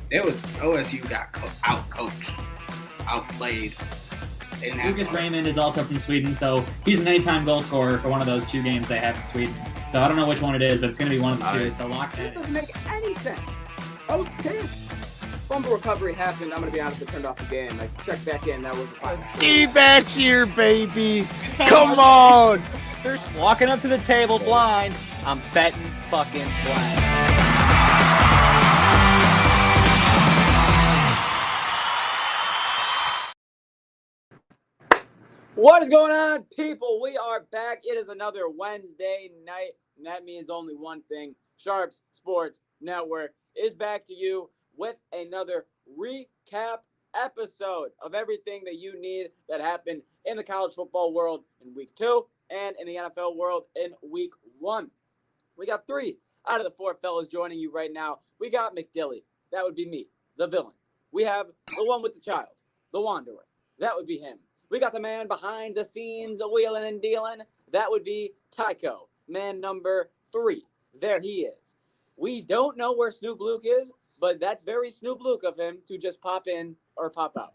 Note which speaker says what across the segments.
Speaker 1: It was OSU got out coached, outplayed.
Speaker 2: Lucas Raymond is also from Sweden, so he's an anytime goal scorer for one of those 2 games they have in Sweden. So I don't know which one it is, but it's going to be one of the 2. So lock that.
Speaker 3: This doesn't make any sense. I was pissed. Fumble recovery happened. I'm going to be honest, I turned off the game. I checked back in. That was fine.
Speaker 4: D-backs here, baby. Come on.
Speaker 5: Walking up to the table blind. I'm betting fucking blind.
Speaker 3: What is going on, people? We are back. It is another Wednesday night, and that means only one thing. Sharps Sports Network is back to you with another recap episode of everything that you need that happened in the college football world in week 2 and in the NFL world in week 1. We got 3 out of the 4 fellas joining you right now. We got McDilly. That would be me, the villain. We have the one with the child, the wanderer. That would be him. We got the man behind the scenes, wheeling and dealing. That would be Tycho, man number 3. There he is. We don't know where Snoop Luke is, but that's very Snoop Luke of him to just pop in or pop out.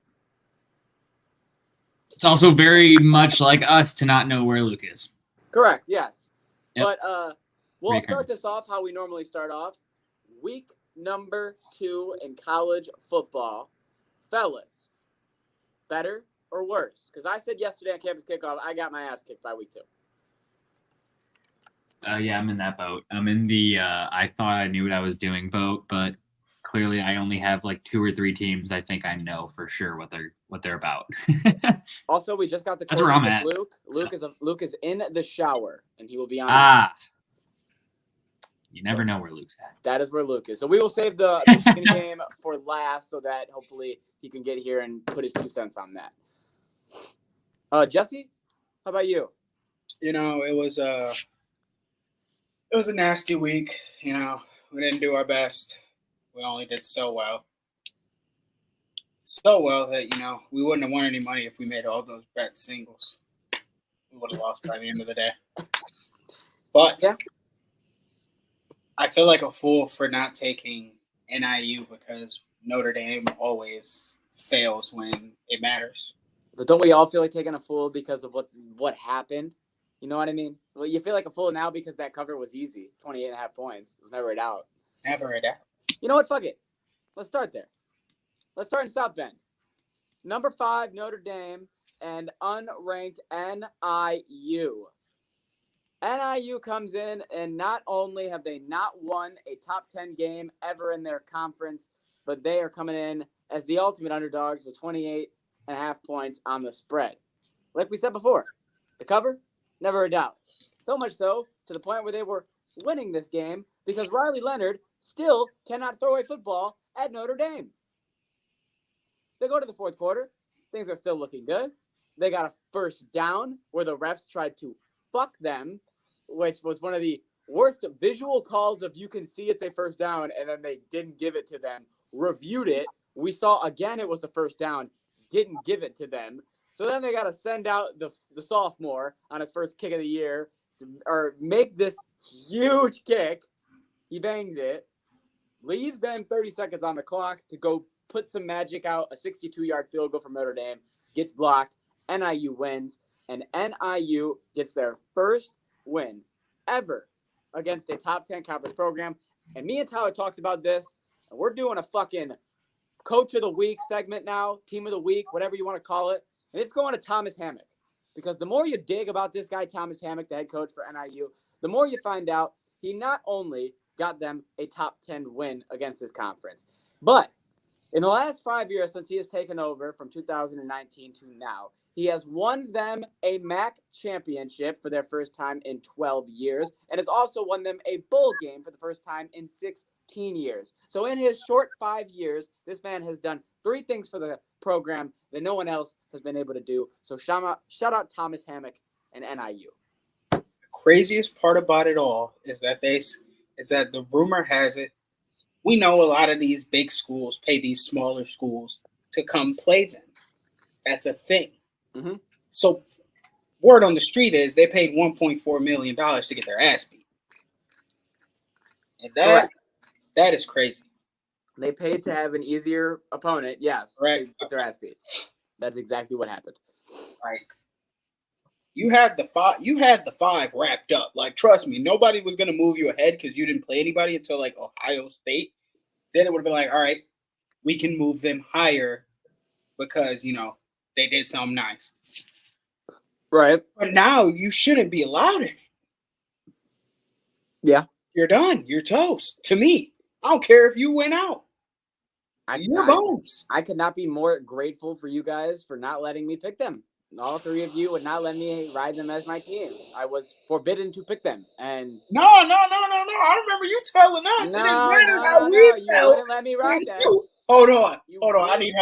Speaker 2: It's also very much like us to not know where Luke is.
Speaker 3: Correct, yes.
Speaker 2: Yep.
Speaker 3: But we'll start this off how we normally start off. Week number 2 in college football. Fellas, better or worse? Because I said yesterday on Campus Kickoff, I got my ass kicked by week 2.
Speaker 2: Yeah, I'm in that boat. I'm in the I thought I knew what I was doing boat, but clearly I only have like 2 or 3 teams I think I know for sure what they're about.
Speaker 3: Also, we just got the
Speaker 2: That's where I'm at.
Speaker 3: Luke. Luke is in the shower, and he will be on.
Speaker 2: You never know where Luke's at.
Speaker 3: That is where Luke is. So we will save the Michigan game for last so that hopefully he can get here and put his 2 cents on that. Jesse, how about you?
Speaker 1: You know, it was a nasty week. You know, we didn't do our best. We only did so well. So well that, you know, we wouldn't have won any money if we made all those bet singles. We would have lost by the end of the day. But yeah. I feel like a fool for not taking NIU because Notre Dame always fails when it matters.
Speaker 3: But don't we all feel like taking a fool because of what happened? You know what I mean? Well, you feel like a fool now because that cover was easy. 28.5 points. It was never a doubt.
Speaker 1: Never a doubt.
Speaker 3: You know what? Fuck it. Let's start there. Let's start in South Bend. Number 5, Notre Dame, and unranked NIU. NIU comes in, and not only have they not won a top 10 game ever in their conference, but they are coming in as the ultimate underdogs with 28.5 points on the spread. Like we said before, the cover, never a doubt. So much so, to the point where they were winning this game because Riley Leonard still cannot throw a football at Notre Dame. They go to the 4th quarter. Things are still looking good. They got a first down where the refs tried to fuck them, which was one of the worst visual calls of you can see it's a first down, and then they didn't give it to them. Reviewed it. We saw again it was a first down. Didn't give it to them. So then they got to send out the sophomore on his first kick of the year or make this huge kick. He bangs it. Leaves then 30 seconds on the clock to go put some magic out. A 62-yard field goal from Notre Dame. Gets blocked. NIU wins. And NIU gets their first win ever against a top 10 conference program. And me and Tyler talked about this. And we're doing a fucking Coach of the Week segment now. Team of the Week, whatever you want to call it. And it's going to Thomas Hammock. Because the more you dig about this guy, Thomas Hammock, the head coach for NIU, the more you find out he not only got them a top 10 win against his conference, but in the last 5 years since he has taken over from 2019 to now, he has won them a MAC championship for their first time in 12 years, and has also won them a bowl game for the first time in 16 years. So in his short 5 years, this man has done 3 things for the program that no one else has been able to do. So shout out Thomas Hammock and NIU.
Speaker 1: The craziest part about it all is that the rumor has it, we know a lot of these big schools pay these smaller schools to come play them. That's a thing.
Speaker 3: Mm-hmm.
Speaker 1: So word on the street is they paid $1.4 million to get their ass beat. And that is crazy.
Speaker 3: They paid to have an easier opponent, yes,
Speaker 1: Right.
Speaker 3: to get their ass beat. That's exactly what happened.
Speaker 1: Like you had the five wrapped up. Like, trust me, nobody was gonna move you ahead because you didn't play anybody until like Ohio State. Then it would have been like, all right, we can move them higher because they did something nice.
Speaker 3: Right.
Speaker 1: But now you shouldn't be allowed it.
Speaker 3: Yeah.
Speaker 1: You're done. You're toast. To me, I don't care if you went out. Your bones.
Speaker 3: I could not be more grateful for you guys for not letting me pick them. All three of you would not let me ride them as my team. I was forbidden to pick them. And
Speaker 1: No. I remember you telling us. It didn't matter how we
Speaker 3: you
Speaker 1: felt.
Speaker 3: wouldn't let me ride them.
Speaker 1: Hold on.
Speaker 3: You
Speaker 1: I need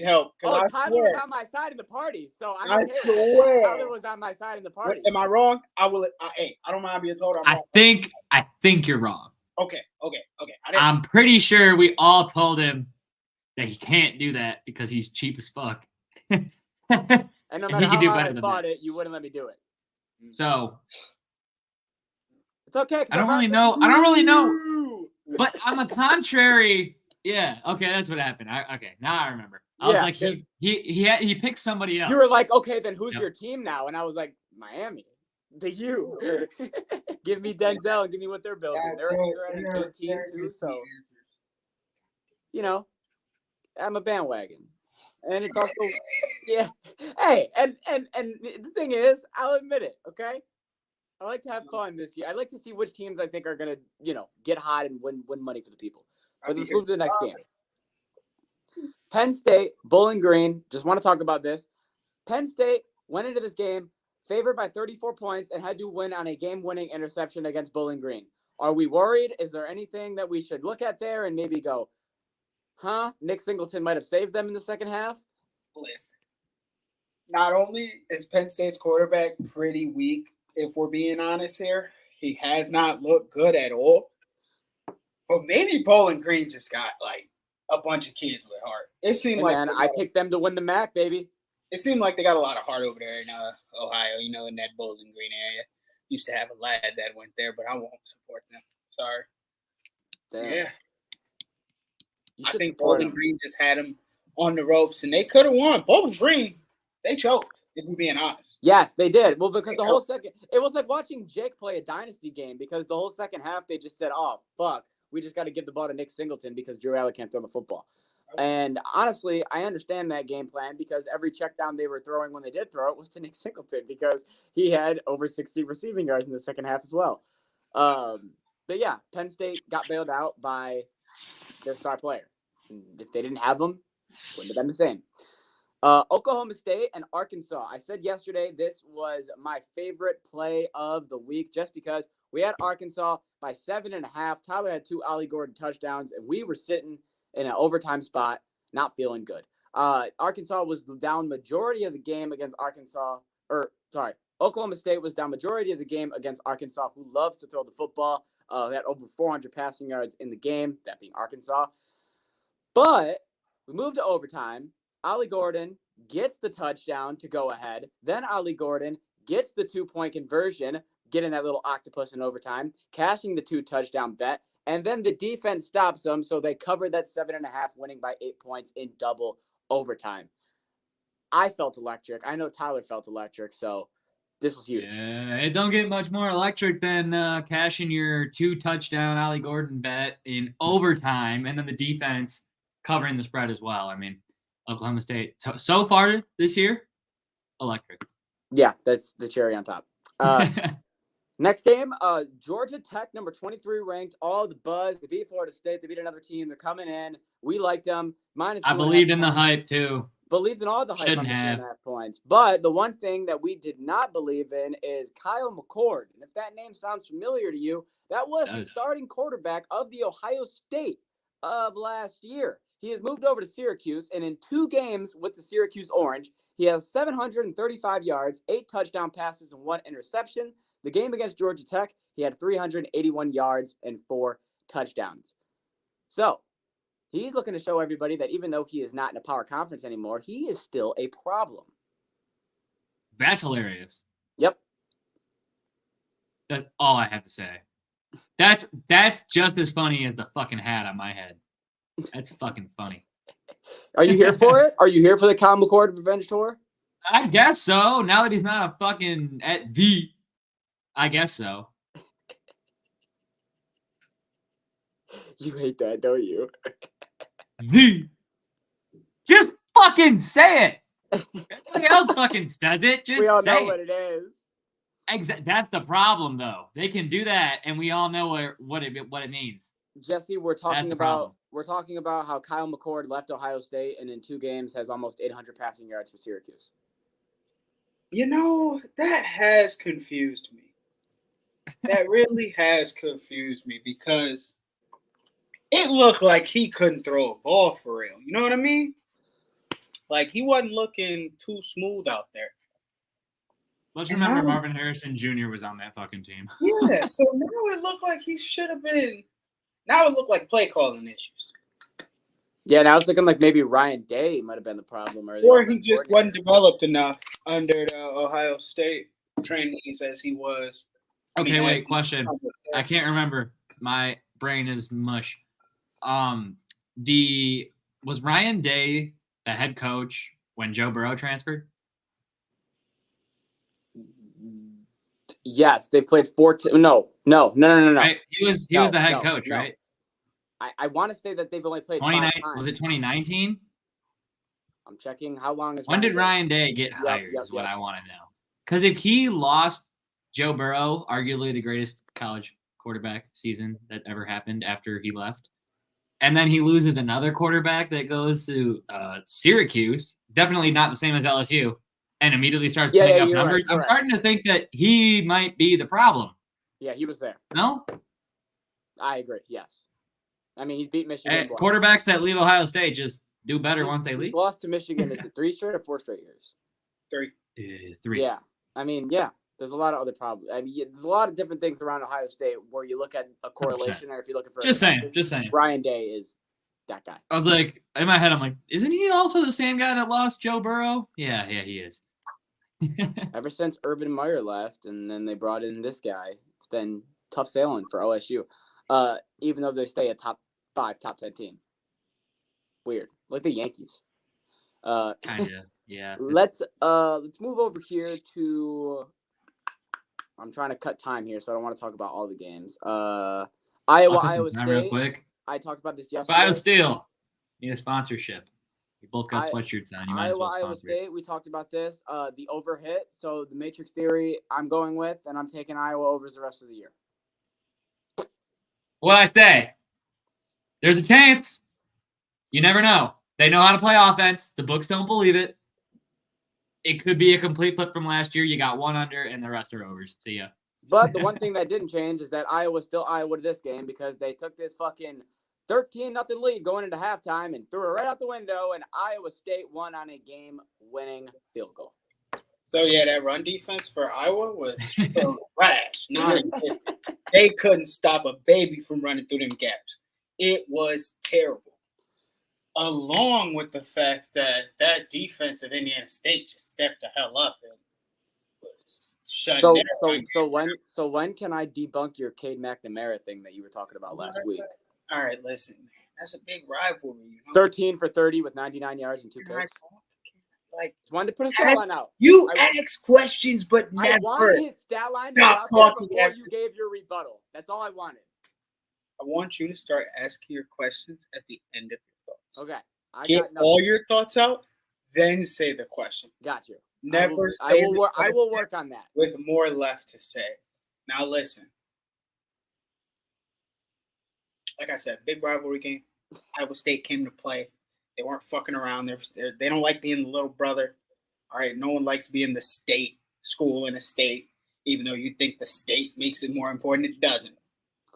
Speaker 1: help.
Speaker 3: Oh,
Speaker 1: I
Speaker 3: Tyler
Speaker 1: swear.
Speaker 3: was on my side in the party, so
Speaker 1: I swear.
Speaker 3: Tyler was on my side in the party.
Speaker 1: Am I wrong? I don't mind being told I'm
Speaker 2: I
Speaker 1: wrong.
Speaker 2: think you're wrong.
Speaker 1: Okay.
Speaker 2: I'm pretty sure we all told him that he can't do that because he's cheap as fuck.
Speaker 3: And no matter how hard I fought it, you wouldn't let me do it.
Speaker 2: So
Speaker 3: it's okay.
Speaker 2: I don't really know. But on the contrary, yeah, okay, that's what happened. Now I remember. I was like, he picked somebody else.
Speaker 3: You were like, okay, then who's your team now? And I was like, Miami. The U. Give me Denzel and give me what they're building. They're at an 18 too, so I'm a bandwagon. And it's also Hey, and the thing is, I'll admit it, okay? I like to have fun this year. I like to see which teams I think are gonna, get hot and win money for the people. But let's move to the next game. Penn State, Bowling Green. Just want to talk about this. Penn State went into this game favored by 34 points and had to win on a game-winning interception against Bowling Green. Are we worried? Is there anything that we should look at there and maybe go, Nick Singleton might have saved them in the second half?
Speaker 1: Listen, not only is Penn State's quarterback pretty weak, if we're being honest here, he has not looked good at all. But maybe Bowling Green just got like a bunch of kids with heart. It seemed
Speaker 3: I picked them to win the MAC, baby.
Speaker 1: It seemed like they got a lot of heart over there in Ohio, in that Bowling Green area. Used to have a lad that went there, but I won't support them. Sorry.
Speaker 3: Damn.
Speaker 1: Yeah. I think Bowling Green just had him on the ropes, and they could have won. Bowling Green, they choked, if we're being honest.
Speaker 3: Yes, they did. Well, because the whole second – it was like watching Jake play a dynasty game because the whole second half they just said, oh, fuck, we just got to give the ball to Nick Singleton because Drew Allen can't throw the football. And honestly, I understand that game plan because every check down they were throwing when they did throw it was to Nick Singleton because he had over 60 receiving yards in the second half as well. But yeah, Penn State got bailed out by their star player. If they didn't have him, wouldn't have been the same. Oklahoma State and Arkansas. I said yesterday this was my favorite play of the week just because we had Arkansas by 7.5. Tyler had 2 Ollie Gordon touchdowns, and we were sitting in an overtime spot, not feeling good. Arkansas was down majority of the game against Oklahoma State was down majority of the game against Arkansas, who loves to throw the football. They had over 400 passing yards in the game, that being Arkansas. But we moved to overtime. Ollie Gordon gets the touchdown to go ahead. Then Ollie Gordon gets the 2-point conversion, getting that little octopus in overtime, cashing the 2 touchdown bet. And then the defense stops them, so they covered that 7.5, winning by 8 points in double overtime. I felt electric. I know Tyler felt electric, so this was huge.
Speaker 2: Yeah, it don't get much more electric than cashing your 2-touchdown Ollie Gordon bet in overtime, and then the defense covering the spread as well. I mean, Oklahoma State so far this year, electric.
Speaker 3: Yeah, that's the cherry on top. Next game, Georgia Tech, number 23 ranked, all the buzz. They beat Florida State. They beat another team. They're coming in. We liked them.
Speaker 2: I believed in the hype, too.
Speaker 3: Believed in all the hype.
Speaker 2: Shouldn't have.
Speaker 3: 2.5 points. But the one thing that we did not believe in is Kyle McCord. And if that name sounds familiar to you, that was the starting quarterback of the Ohio State of last year. He has moved over to Syracuse, and in 2 games with the Syracuse Orange, he has 735 yards, 8 touchdown passes, and 1 interception. The game against Georgia Tech, he had 381 yards and 4 touchdowns. So he's looking to show everybody that even though he is not in a power conference anymore, he is still a problem.
Speaker 2: That's hilarious.
Speaker 3: Yep.
Speaker 2: That's all I have to say. That's just as funny as the fucking hat on my head. That's fucking funny.
Speaker 3: Are you here for it? Are you here for the Kyle McCord Revenge Tour?
Speaker 2: I guess so. Now that he's not a fucking at the, I guess so.
Speaker 3: You hate that, don't you?
Speaker 2: The. Just fucking say it. Nobody else fucking says it. Just
Speaker 3: We all
Speaker 2: say
Speaker 3: know what
Speaker 2: it.
Speaker 3: it is.
Speaker 2: That's the problem, though. They can do that, and we all know what it means.
Speaker 3: Jesse, we're talking
Speaker 2: the
Speaker 3: about
Speaker 2: problem.
Speaker 3: how Kyle McCord left Ohio State and in 2 games has almost 800 passing yards for Syracuse.
Speaker 1: You know, that has confused me. That really has confused me because it looked like he couldn't throw a ball for real. You know what I mean? Like, he wasn't looking too smooth out there.
Speaker 2: Let's
Speaker 1: And
Speaker 2: remember
Speaker 1: now-
Speaker 2: Marvin Harrison Jr. was on that fucking team.
Speaker 1: Yeah, so now it looked like he should have been. Now it looked like play calling issues.
Speaker 3: Yeah, now it's looking like maybe Ryan Day might have been the problem.
Speaker 1: Or
Speaker 3: the
Speaker 1: he just
Speaker 3: coordinator.
Speaker 1: wasn't developed enough under the Ohio State trainees as he was.
Speaker 2: Okay,
Speaker 1: as
Speaker 2: wait,
Speaker 1: he-
Speaker 2: question. I can't remember. My brain is mush. Was Ryan Day the head coach when Joe Burrow transferred?
Speaker 3: Yes, they played 14. No.
Speaker 2: Right? He was the head
Speaker 3: No,
Speaker 2: coach,
Speaker 3: no.
Speaker 2: right?
Speaker 3: I want to say that they've only played 5
Speaker 2: 29
Speaker 3: times.
Speaker 2: was it 2019?
Speaker 3: I'm checking. How long is
Speaker 2: When did
Speaker 3: Day?
Speaker 2: Ryan Day get hired? Is what I want to know. Because if he lost Joe Burrow, arguably the greatest college quarterback season that ever happened after he left, and then he loses another quarterback that goes to Syracuse, definitely not the same as LSU, and immediately starts putting up
Speaker 3: you're right,
Speaker 2: numbers. I'm
Speaker 3: correct.
Speaker 2: starting to think that he might be the problem.
Speaker 3: Yeah, he was there.
Speaker 2: No?
Speaker 3: I agree. Yes. I mean, he's beat Michigan.
Speaker 2: Quarterbacks that leave Ohio State just do better once they
Speaker 3: He's
Speaker 2: leave.
Speaker 3: lost to Michigan. Is it 3 straight or 4 straight years?
Speaker 1: 3.
Speaker 2: 3.
Speaker 3: Yeah. I mean, yeah. There's a lot of other problems. I mean, there's a lot of different things around Ohio State where you look at a correlation, or if you're looking for
Speaker 2: Just saying.
Speaker 3: Ryan Day is that guy.
Speaker 2: I was like, in my head, I'm like, isn't he also the same guy that lost Joe Burrow? Yeah, he is.
Speaker 3: Ever since Urban Meyer left, and then they brought in this guy, it's been tough sailing for OSU. Even though they stay a top 5, top 10 team. Weird, like the Yankees.
Speaker 2: Kind of, yeah.
Speaker 3: Let's move over here to. I'm trying to cut time here, so I don't want to talk about all the games. Iowa, Iowa
Speaker 2: Time real
Speaker 3: State.
Speaker 2: quick.
Speaker 3: I talked about this yesterday.
Speaker 2: Bio Steel. Need a sponsorship. We both got
Speaker 3: I-
Speaker 2: sweatshirts on. You might as well
Speaker 3: Iowa
Speaker 2: sponsor it.
Speaker 3: State. We talked about this. The overhit. So the Matrix theory. I'm going with, and I'm taking Iowa overs the rest of the year.
Speaker 2: What I say? There's a chance. You never know. They know how to play offense. The books don't believe it. It could be a complete flip from last year. You got 1 under, and the rest are overs. See ya.
Speaker 3: But the one thing that didn't change is that Iowa's still Iowa to this game because they took this fucking 13-0 lead going into halftime and threw it right out the window, and Iowa State won on a game-winning field goal.
Speaker 1: So, yeah, that run defense for Iowa was trash. Non-existent. They couldn't stop a baby from running through them gaps. It was terrible. Along with the fact that that defense of Indiana State just stepped the hell up and was shutting
Speaker 3: So,
Speaker 1: their
Speaker 3: so,
Speaker 1: run game.
Speaker 3: so when can I debunk your Cade McNamara thing that you were talking about last week?
Speaker 1: All right, listen, man. That's a big rivalry. You know?
Speaker 3: 13 for 30 with 99 yards and 2 picks.
Speaker 1: Like,
Speaker 3: Just wanted to put a stat line out.
Speaker 1: you
Speaker 3: I-
Speaker 1: ask questions, but
Speaker 3: I
Speaker 1: never.
Speaker 3: wanted his stat line to be
Speaker 1: Stop
Speaker 3: out there
Speaker 1: talking
Speaker 3: before
Speaker 1: after-
Speaker 3: you gave your rebuttal. That's all I wanted.
Speaker 1: I want you to start asking your questions at the end of your thoughts.
Speaker 3: Okay. I
Speaker 1: Get
Speaker 3: got nothing.
Speaker 1: all your thoughts out, then say the question.
Speaker 3: Got you.
Speaker 1: Never
Speaker 3: I
Speaker 1: say
Speaker 3: will,
Speaker 1: the
Speaker 3: work, I will
Speaker 1: question
Speaker 3: work on that.
Speaker 1: with more left to say. Now listen. Like I said, big rivalry game. Iowa State came to play. They weren't fucking around. They don't like being the little brother. All right, no one likes being the state school in a state, even though you think the state makes it more important. It doesn't.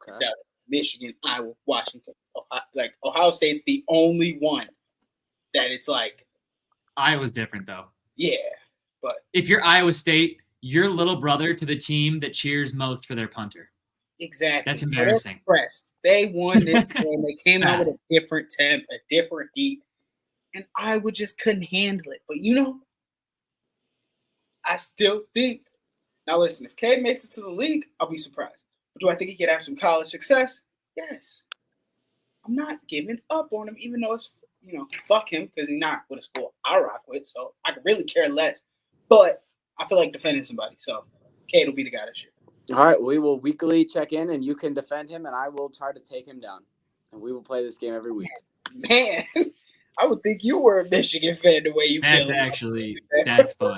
Speaker 3: Okay.
Speaker 1: It doesn't. Michigan, Iowa, Washington, Ohio State's the only one that it's like,
Speaker 2: Iowa's different, though.
Speaker 1: yeah, but
Speaker 2: If you're Iowa State, you're little brother to the team that cheers most for their punter.
Speaker 1: exactly.
Speaker 2: That's
Speaker 1: So they're
Speaker 2: embarrassing.
Speaker 1: impressed. They won this game. They came out with a different temp, a different heat, and Iowa just couldn't handle it. But I still think. Now listen, if Cade makes it to the league, I'll be surprised. But do I think he could have some college success? Yes. I'm not giving up on him, even though it's, fuck him because he's not with a school I rock with. So I could really care less. But I feel like defending somebody. So Cade will be the guy this year.
Speaker 3: All right, we will weekly check in, and you can defend him, and I will try to take him down. And we will play this game every week.
Speaker 1: Man, I would think you were a Michigan fan the way you feel.
Speaker 2: That's fun.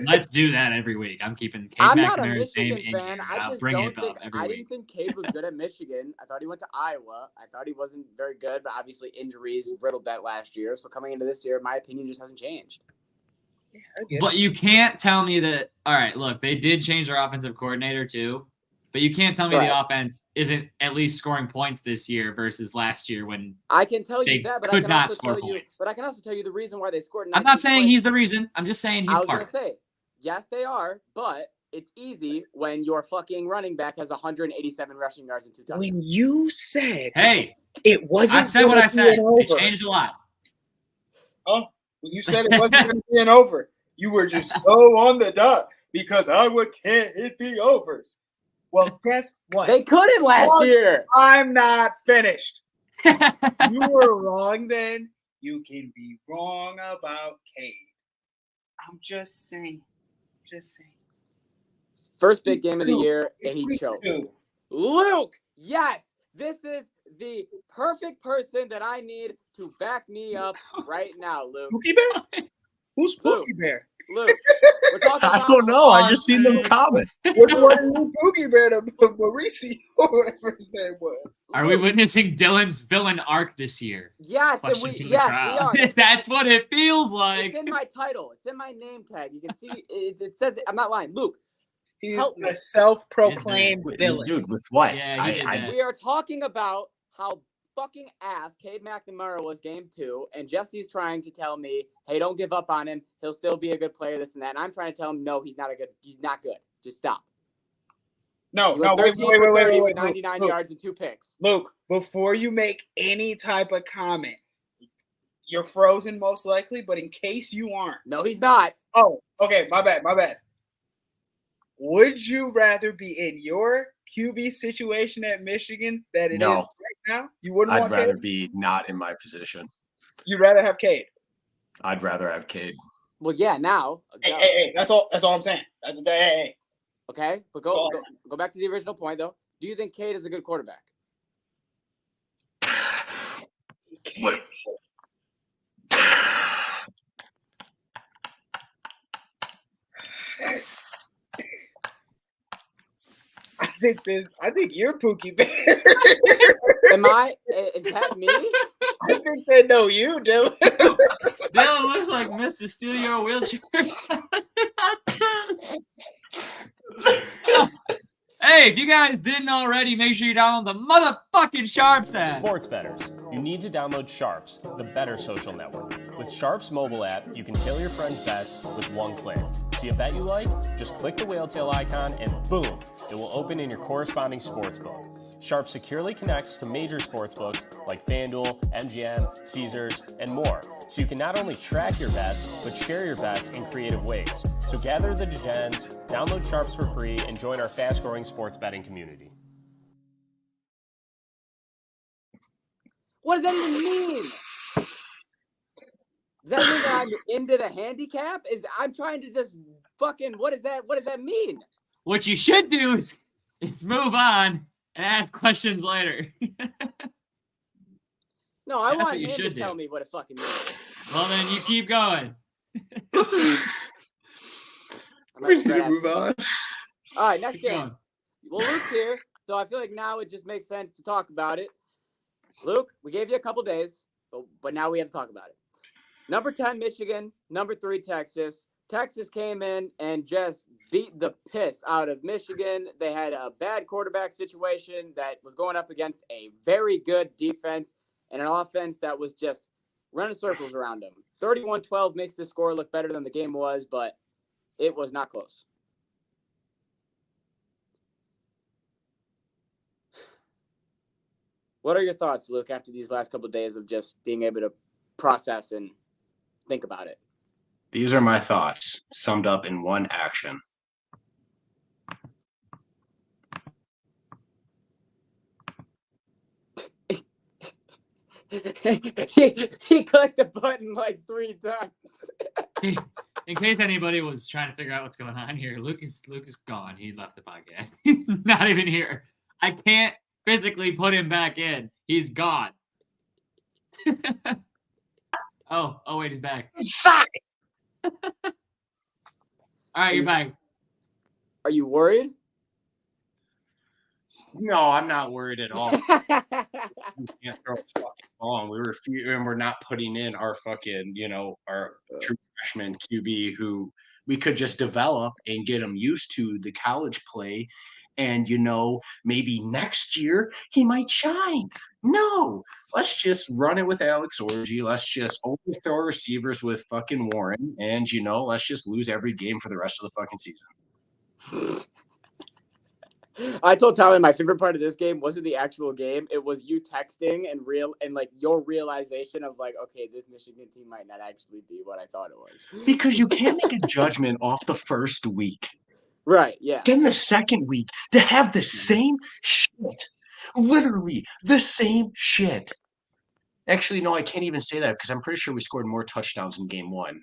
Speaker 2: Let's do that every week. I'm keeping Cade
Speaker 3: I'm not a
Speaker 2: McNamara's name
Speaker 3: Michigan
Speaker 2: in
Speaker 3: fan.
Speaker 2: here.
Speaker 3: I
Speaker 2: I'll
Speaker 3: just
Speaker 2: bring
Speaker 3: don't
Speaker 2: it
Speaker 3: think
Speaker 2: up every
Speaker 3: I
Speaker 2: week.
Speaker 3: didn't think Cade was good at Michigan. I thought he went to Iowa. I thought he wasn't very good, but obviously injuries riddled that last year. So coming into this year, my opinion just hasn't changed.
Speaker 1: Yeah,
Speaker 2: But you can't tell me that. All right, look, they did change their offensive coordinator too, but you can't tell me
Speaker 3: Right.
Speaker 2: the offense isn't at least scoring points this year versus last year when
Speaker 3: I can tell
Speaker 2: they
Speaker 3: you that, but I
Speaker 2: could
Speaker 3: can
Speaker 2: not
Speaker 3: also
Speaker 2: score
Speaker 3: tell you.
Speaker 2: points.
Speaker 3: But I can also tell you the reason why they scored.
Speaker 2: I'm not
Speaker 3: 19
Speaker 2: saying
Speaker 3: points.
Speaker 2: he's the reason. I'm just saying he's
Speaker 3: I was
Speaker 2: part
Speaker 3: gonna
Speaker 2: of it.
Speaker 3: say, yes, they are, but it's easy when your fucking running back has 187 rushing yards and 2 touchdowns.
Speaker 1: When you said
Speaker 2: Hey,
Speaker 1: it wasn't,
Speaker 2: I said what I said. They
Speaker 1: over.
Speaker 2: changed a lot.
Speaker 1: Oh, when you said it wasn't going to be an over, you were just so on the dot because Iowa can't hit the overs. Well, guess what?
Speaker 3: They couldn't last year.
Speaker 1: I'm not finished. You were wrong then. You can be wrong about Cade. I'm just saying.
Speaker 3: First big game of the year, and
Speaker 1: It's
Speaker 3: he
Speaker 1: week
Speaker 3: choked.
Speaker 1: 2.
Speaker 3: Luke, yes, this is the perfect person that I need to back me up right now, Luke.
Speaker 1: Pookie Bear? Who's
Speaker 3: Luke.
Speaker 1: Pookie Bear?
Speaker 3: Luke, we're talking
Speaker 4: I
Speaker 3: about
Speaker 4: don't know. I just seen them
Speaker 2: Luke.
Speaker 4: comment.
Speaker 1: Which one are you Pookie Bear to Mauricio or whatever his name was?
Speaker 2: Are we witnessing Dylan's villain arc this year?
Speaker 3: Yes, and
Speaker 2: Question from the
Speaker 3: we
Speaker 2: crowd.
Speaker 3: are.
Speaker 2: That's what it feels like.
Speaker 3: It's in my title. It's in my name tag. You can see it says it. I'm not lying. Luke,
Speaker 1: He's
Speaker 3: Help me.
Speaker 1: a self-proclaimed villain.
Speaker 4: Dude, with what?
Speaker 2: Yeah, he did that.
Speaker 3: we are talking about how fucking ass Cade McNamara was game 2, and Jesse's trying to tell me, hey, don't give up on him. He'll still be a good player, this and that. And I'm trying to tell him, no, he's not good. Just stop.
Speaker 1: No,
Speaker 3: You went
Speaker 1: wait,
Speaker 3: 13 for 30 with
Speaker 1: Luke,
Speaker 3: 99
Speaker 1: Luke,
Speaker 3: yards and 2 picks.
Speaker 1: Luke, before you make any type of comment, you're frozen most likely, but in case you aren't.
Speaker 3: No, he's not.
Speaker 1: Oh, okay, my bad. Would you rather be in your QB situation at Michigan that it is
Speaker 4: No.
Speaker 1: right now? You wouldn't
Speaker 4: I'd
Speaker 1: want
Speaker 4: rather
Speaker 1: Cade?
Speaker 4: be not in my position.
Speaker 1: You'd rather have Cade.
Speaker 4: I'd rather have Cade.
Speaker 3: Well, yeah, now.
Speaker 1: Hey, that's all I'm saying. Hey.
Speaker 3: Okay, but go back to the original point, though. Do you think Cade is a good quarterback?
Speaker 4: What?
Speaker 1: I think you're Pookie Bear.
Speaker 3: Is that me?
Speaker 1: I think they know you, Dylan.
Speaker 2: Dylan looks like Mr. Steal Your Wheelchair. Hey, if you guys didn't already, make sure you download the motherfucking Sharps app.
Speaker 6: Sports bettors, you need to download Sharps, the better social network. With Sharps mobile app, you can tail your friends' bets with one click. See a bet you like? Just click the whale tail icon and boom, it will open in your corresponding sportsbook. Sharps securely connects to major sportsbooks like FanDuel, MGM, Caesars, and more. So you can not only track your bets, but share your bets in creative ways. So gather the degens, download Sharps for free, and join our fast-growing sports betting community.
Speaker 3: What does that even mean? Does that mean that I'm into the handicap? I'm trying to just fucking what does that mean?
Speaker 2: What you should do is move on and ask questions later.
Speaker 3: No, I
Speaker 2: That's
Speaker 3: want
Speaker 2: what you
Speaker 3: him to
Speaker 2: should
Speaker 3: tell
Speaker 2: do.
Speaker 3: me what it fucking means.
Speaker 2: Well, then you keep going.
Speaker 3: I might
Speaker 4: We
Speaker 3: regret
Speaker 4: need to move
Speaker 3: asking.
Speaker 4: on.
Speaker 3: All right, next
Speaker 2: Keep
Speaker 3: game.
Speaker 2: going.
Speaker 3: Well, Luke's here, so I feel like now it just makes sense to talk about it. Luke, we gave you a couple days, but now we have to talk about it. Number 10, Michigan. Number 3, Texas. Texas came in and just beat the piss out of Michigan. They had a bad quarterback situation that was going up against a very good defense and an offense that was just running circles around them. 31-12 makes the score look better than the game was, but it was not close. What are your thoughts, Luke, after these last couple of days of just being able to process and think about it?
Speaker 4: These are my thoughts, summed up in one action.
Speaker 3: he clicked the button like 3 times.
Speaker 2: In case anybody was trying to figure out what's going on here, Luke is gone. He left the podcast. He's not even here. I can't physically put him back in. He's gone. Oh wait, he's back.
Speaker 4: Fuck!
Speaker 2: All right, you're back.
Speaker 3: Are you worried?
Speaker 4: No, I'm not worried at all. We can't throw a fucking ball. We're not putting in our fucking, our true freshman QB who we could just develop and get him used to the college play. And, maybe next year he might shine. No, let's just run it with Alex Orji. Let's just overthrow receivers with fucking Warren. And, let's just lose every game for the rest of the fucking season.
Speaker 3: I told Tyler my favorite part of this game wasn't the actual game. It was you texting and your realization of like, okay, this Michigan team might not actually be what I thought it was.
Speaker 4: Because you can't make a judgment off the first week.
Speaker 3: Right, yeah.
Speaker 4: Then the second week to have the same shit. Literally the same shit. Actually, no, I can't even say that because I'm pretty sure we scored more touchdowns in game 1.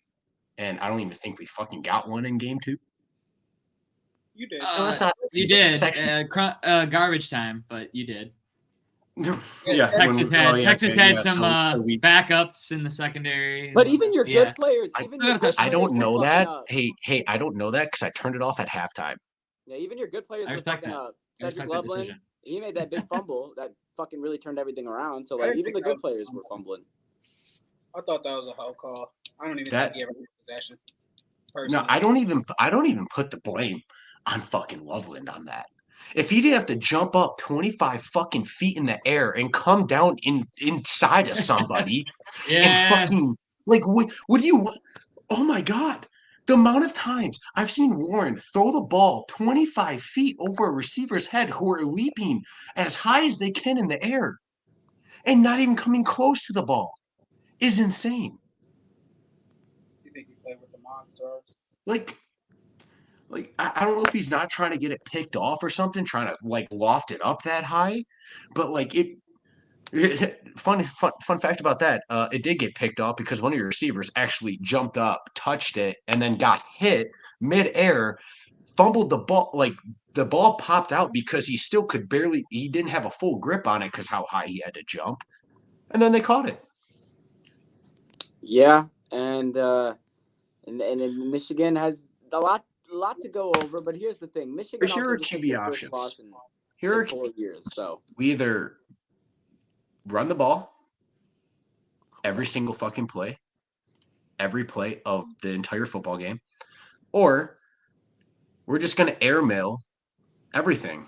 Speaker 4: And I don't even think we fucking got one in game 2.
Speaker 1: You did.
Speaker 4: So that's not.
Speaker 2: You did.
Speaker 4: It's actually,
Speaker 2: Garbage time, but you did.
Speaker 4: yeah.
Speaker 2: Texas had some
Speaker 4: so we,
Speaker 2: backups in the secondary.
Speaker 3: But even your good
Speaker 2: Yeah.
Speaker 3: players, even your good
Speaker 4: I don't
Speaker 3: players
Speaker 4: know
Speaker 3: were
Speaker 4: that.
Speaker 3: fucking up.
Speaker 4: Hey, I don't know that because I turned it off at halftime.
Speaker 3: Yeah, even your good players
Speaker 2: I
Speaker 3: were
Speaker 2: respect
Speaker 3: fucking
Speaker 2: that.
Speaker 3: up.
Speaker 2: I
Speaker 3: Cedric
Speaker 2: respect that
Speaker 3: Loveland,
Speaker 2: decision.
Speaker 3: he made that big fumble that fucking really turned everything around. So
Speaker 1: I
Speaker 3: like
Speaker 1: didn't
Speaker 3: even
Speaker 1: think
Speaker 3: the
Speaker 1: that
Speaker 3: good
Speaker 1: was a
Speaker 3: players were
Speaker 1: fumble.
Speaker 3: fumbling.
Speaker 1: I thought that was a hell call. I don't even
Speaker 4: That-
Speaker 1: think he ever had possession.
Speaker 4: No,
Speaker 1: Personally.
Speaker 4: I don't even put the blame on fucking Loveland on that. If he didn't have to jump up 25 fucking feet in the air and come down inside of somebody
Speaker 2: Yeah.
Speaker 4: and fucking like what do you want? Oh my god. The amount of times I've seen Warren throw the ball 25 feet over a receiver's head who are leaping as high as they can in the air and not even coming close to the ball is insane.
Speaker 1: You think he played with the Monstars?
Speaker 4: Like I don't know if he's not trying to get it picked off or something, trying to like loft it up that high, but like fun fact about that, it did get picked off because one of your receivers actually jumped up, touched it, and then got hit mid-air, fumbled the ball. Like the ball popped out because he didn't have a full grip on it because how high he had to jump, and then they caught it.
Speaker 3: Yeah, and Michigan has a lot to go over, but here's the thing: Michigan
Speaker 4: Here
Speaker 3: also
Speaker 4: are
Speaker 3: just
Speaker 4: QB
Speaker 3: took their first
Speaker 4: options.
Speaker 3: loss in
Speaker 4: Here are
Speaker 3: 4 years. So
Speaker 4: we either run the ball every single fucking play, every play of the entire football game, or we're just going to airmail everything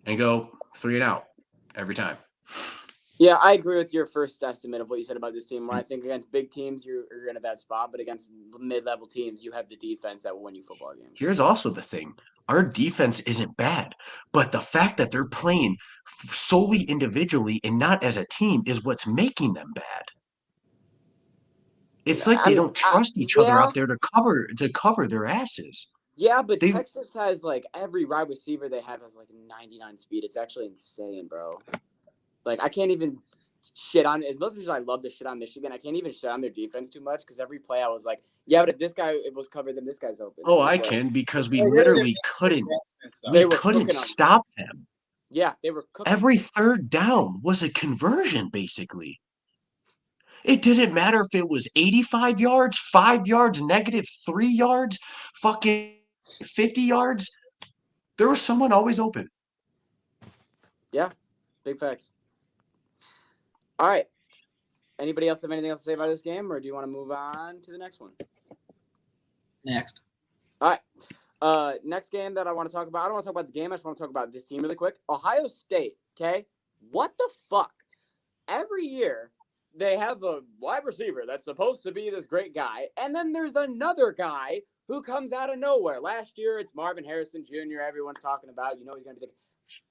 Speaker 4: and go 3 and out every time.
Speaker 3: yeah, I agree with your first estimate of what you said about this team. Where I think against big teams you're in a bad spot, but against mid-level teams you have the defense that will win you football games.
Speaker 4: Here's also the thing. Our defense isn't bad, but the fact that they're playing solely individually and not as a team is what's making them bad. It's like they don't trust each other out there to cover their asses.
Speaker 3: Yeah, but
Speaker 4: They-
Speaker 3: Texas has like every wide receiver they have has like 99 speed. It's actually insane, bro. Like I can't even shit on as much as I love to shit on Michigan. I can't even shit on their defense too much because every play I was like, yeah, but if this guy it was covered, then this guy's open.
Speaker 4: Oh,
Speaker 3: So
Speaker 4: I
Speaker 3: it's like,
Speaker 4: can because we
Speaker 1: They
Speaker 4: literally couldn't.
Speaker 3: They
Speaker 4: We
Speaker 3: were
Speaker 4: couldn't
Speaker 3: cooking 'em.
Speaker 4: stop them.
Speaker 3: Yeah, they were cooking.
Speaker 4: Every third down was a conversion, basically. It didn't matter if it was 85 yards, 5 yards, -3 yards, fucking 50 yards. There was someone always open.
Speaker 3: Big facts. All right. Anybody else have anything else to say about this game, or do you want to move on to the next one?
Speaker 2: Next.
Speaker 3: All right. Next game that I want to talk about. I don't want to talk about the game. I just want to talk about this team really quick. Ohio State. Okay. What the fuck? Every year they have a wide receiver that's supposed to be this great guy, and then there's another guy who comes out of nowhere. Last year it's Marvin Harrison Jr. Everyone's talking about. You know he's going to be thinking,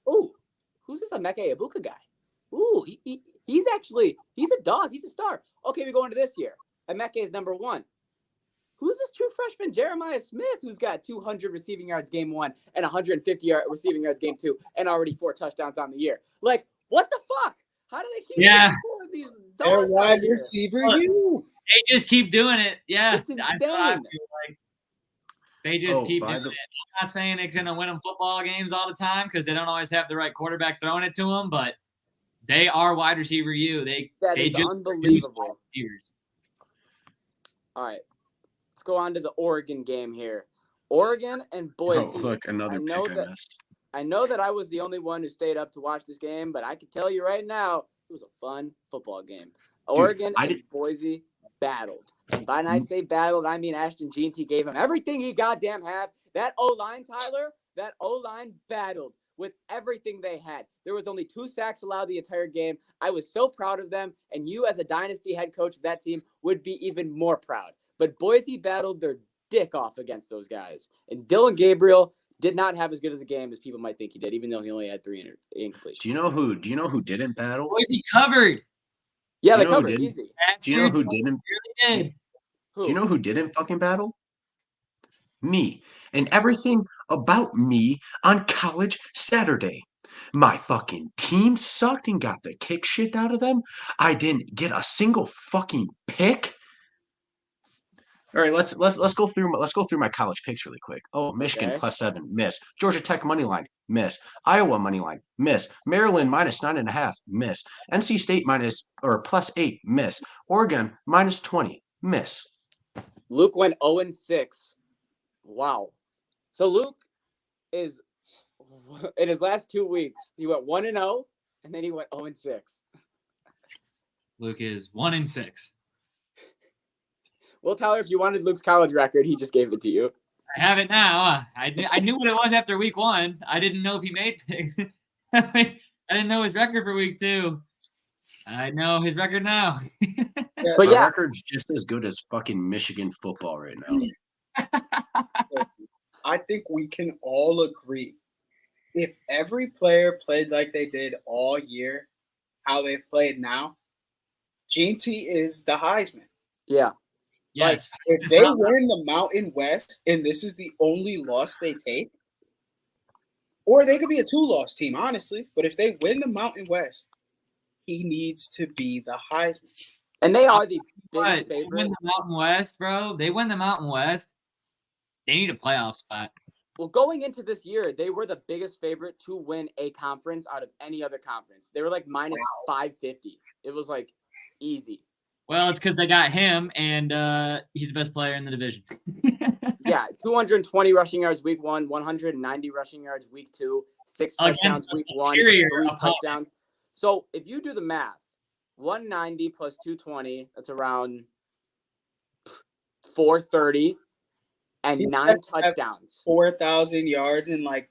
Speaker 3: "Ooh, who's this Emeka Egbuka guy? Ooh, he's a dog. He's a star." Okay, we go into this year. Emeka is number 1. Who's this true freshman, Jeremiah Smith, who's got 200 receiving yards game 1 and 150 receiving yards game 2 and already 4 touchdowns on the year? Like, what the fuck? How do they keep
Speaker 2: Yeah.
Speaker 3: scoring these
Speaker 1: They're
Speaker 3: dogs
Speaker 1: wide
Speaker 3: out here.
Speaker 1: receiver
Speaker 2: Look.
Speaker 1: you.
Speaker 2: They just keep doing it. Yeah,
Speaker 3: It's
Speaker 2: that's what I
Speaker 3: insane.
Speaker 2: feel like. They just
Speaker 4: Oh,
Speaker 2: keep
Speaker 4: by
Speaker 2: doing
Speaker 4: the-
Speaker 2: it. I'm not saying it's going to win them football games all the time because they don't always have the right quarterback throwing it to them, but they are wide receiver you. They
Speaker 3: That is
Speaker 2: just
Speaker 3: unbelievable.
Speaker 2: produce wide receivers.
Speaker 3: All right, let's go on to the Oregon game here. Oregon and Boise.
Speaker 4: Oh, look, another
Speaker 3: I
Speaker 4: pick
Speaker 3: know
Speaker 4: I
Speaker 3: that
Speaker 4: missed.
Speaker 3: I know that I was the only one who stayed up to watch this game, but I can tell you right now, it was a fun football game. Oregon
Speaker 4: I
Speaker 3: and
Speaker 4: did-
Speaker 3: Boise battled. And by I say battled, I mean Ashton Jeanty gave him everything he goddamn had. That O-line, Tyler, that O-line battled with everything they had. There was only 2 sacks allowed the entire game. I was so proud of them, and you as a dynasty head coach of that team would be even more proud. But Boise battled their dick off against those guys. And Dylan Gabriel did not have as good as a game as people might think he did, even though he only had 3 incompletions.
Speaker 4: Do you know who didn't battle?
Speaker 2: Boise covered.
Speaker 3: Yeah,
Speaker 4: Do
Speaker 3: they
Speaker 4: you know who
Speaker 3: covered
Speaker 4: didn't?
Speaker 3: easy.
Speaker 4: Do you know who
Speaker 2: Bastards
Speaker 4: didn't?
Speaker 2: really did.
Speaker 3: Who?
Speaker 4: Do you know who didn't fucking battle? Me. And everything about me on college Saturday. My fucking team sucked and got the kick shit out of them. I didn't get a single fucking pick. All right, let's go through my college picks really quick. Oh, Michigan
Speaker 3: Okay.
Speaker 4: +7, miss. Georgia Tech money line, miss. Iowa money line, miss. Maryland -9.5, miss. NC State +8, miss. Oregon -20, miss.
Speaker 3: Luke went 0-6. Wow. So Luke is in his last 2 weeks, he went 1-0, and then he went 0-6.
Speaker 2: Luke is 1-6.
Speaker 3: Well, Tyler, if you wanted Luke's college record, he just gave it to you.
Speaker 2: I have it now. I knew what it was after week 1. I didn't know if he made picks. I didn't know his record for week 2. I know his record now.
Speaker 3: But
Speaker 4: My
Speaker 3: yeah,
Speaker 4: record's just as good as fucking Michigan football right now.
Speaker 1: Listen, I think we can all agree if every player played like they did all year, how they've played now, GT is the Heisman.
Speaker 3: yeah.
Speaker 2: Yes.
Speaker 1: If they win the Mountain West and this is the only loss they take, or they could be a 2-loss team, honestly, but if they win the Mountain West, he needs to be the Heisman.
Speaker 3: And they are the
Speaker 2: But
Speaker 3: biggest
Speaker 2: they
Speaker 3: favorite.
Speaker 2: win the Mountain West, bro. They win the Mountain West. They need a playoff spot.
Speaker 3: Well, going into this year, they were the biggest favorite to win a conference out of any other conference. They were like -550. It was like easy.
Speaker 2: Well, it's because they got him, and he's the best player in the division.
Speaker 3: Yeah, 220 rushing yards week 1, 190 rushing yards week 2, 6
Speaker 2: Against
Speaker 3: touchdowns
Speaker 2: a
Speaker 3: week 1,
Speaker 2: superior
Speaker 3: 3
Speaker 2: opponent.
Speaker 3: touchdowns. So if you do the math, 190 plus 220, that's around 430 and
Speaker 1: He's
Speaker 3: 9
Speaker 1: set to have
Speaker 3: touchdowns.
Speaker 1: 4,000 yards and like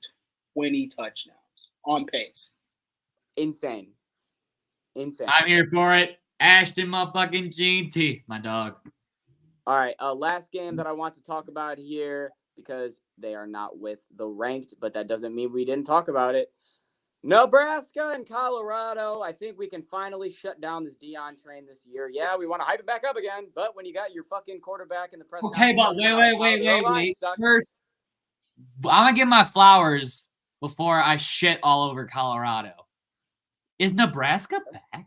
Speaker 1: 20 touchdowns on pace.
Speaker 3: Insane. Insane.
Speaker 2: I'm here for it. Ashton motherfucking GT, my dog.
Speaker 3: All right, last game that I want to talk about here because they are not with the ranked, but that doesn't mean we didn't talk about it. Nebraska and Colorado. I think we can finally shut down this Deion train this year. Yeah, we want to hype it back up again, but when you got your fucking quarterback in the press
Speaker 2: Okay,
Speaker 3: conference
Speaker 2: but
Speaker 3: talking about how the O-line
Speaker 2: wait.
Speaker 3: sucks.
Speaker 2: First, I'm going to give my flowers before I shit all over Colorado. Is Nebraska back?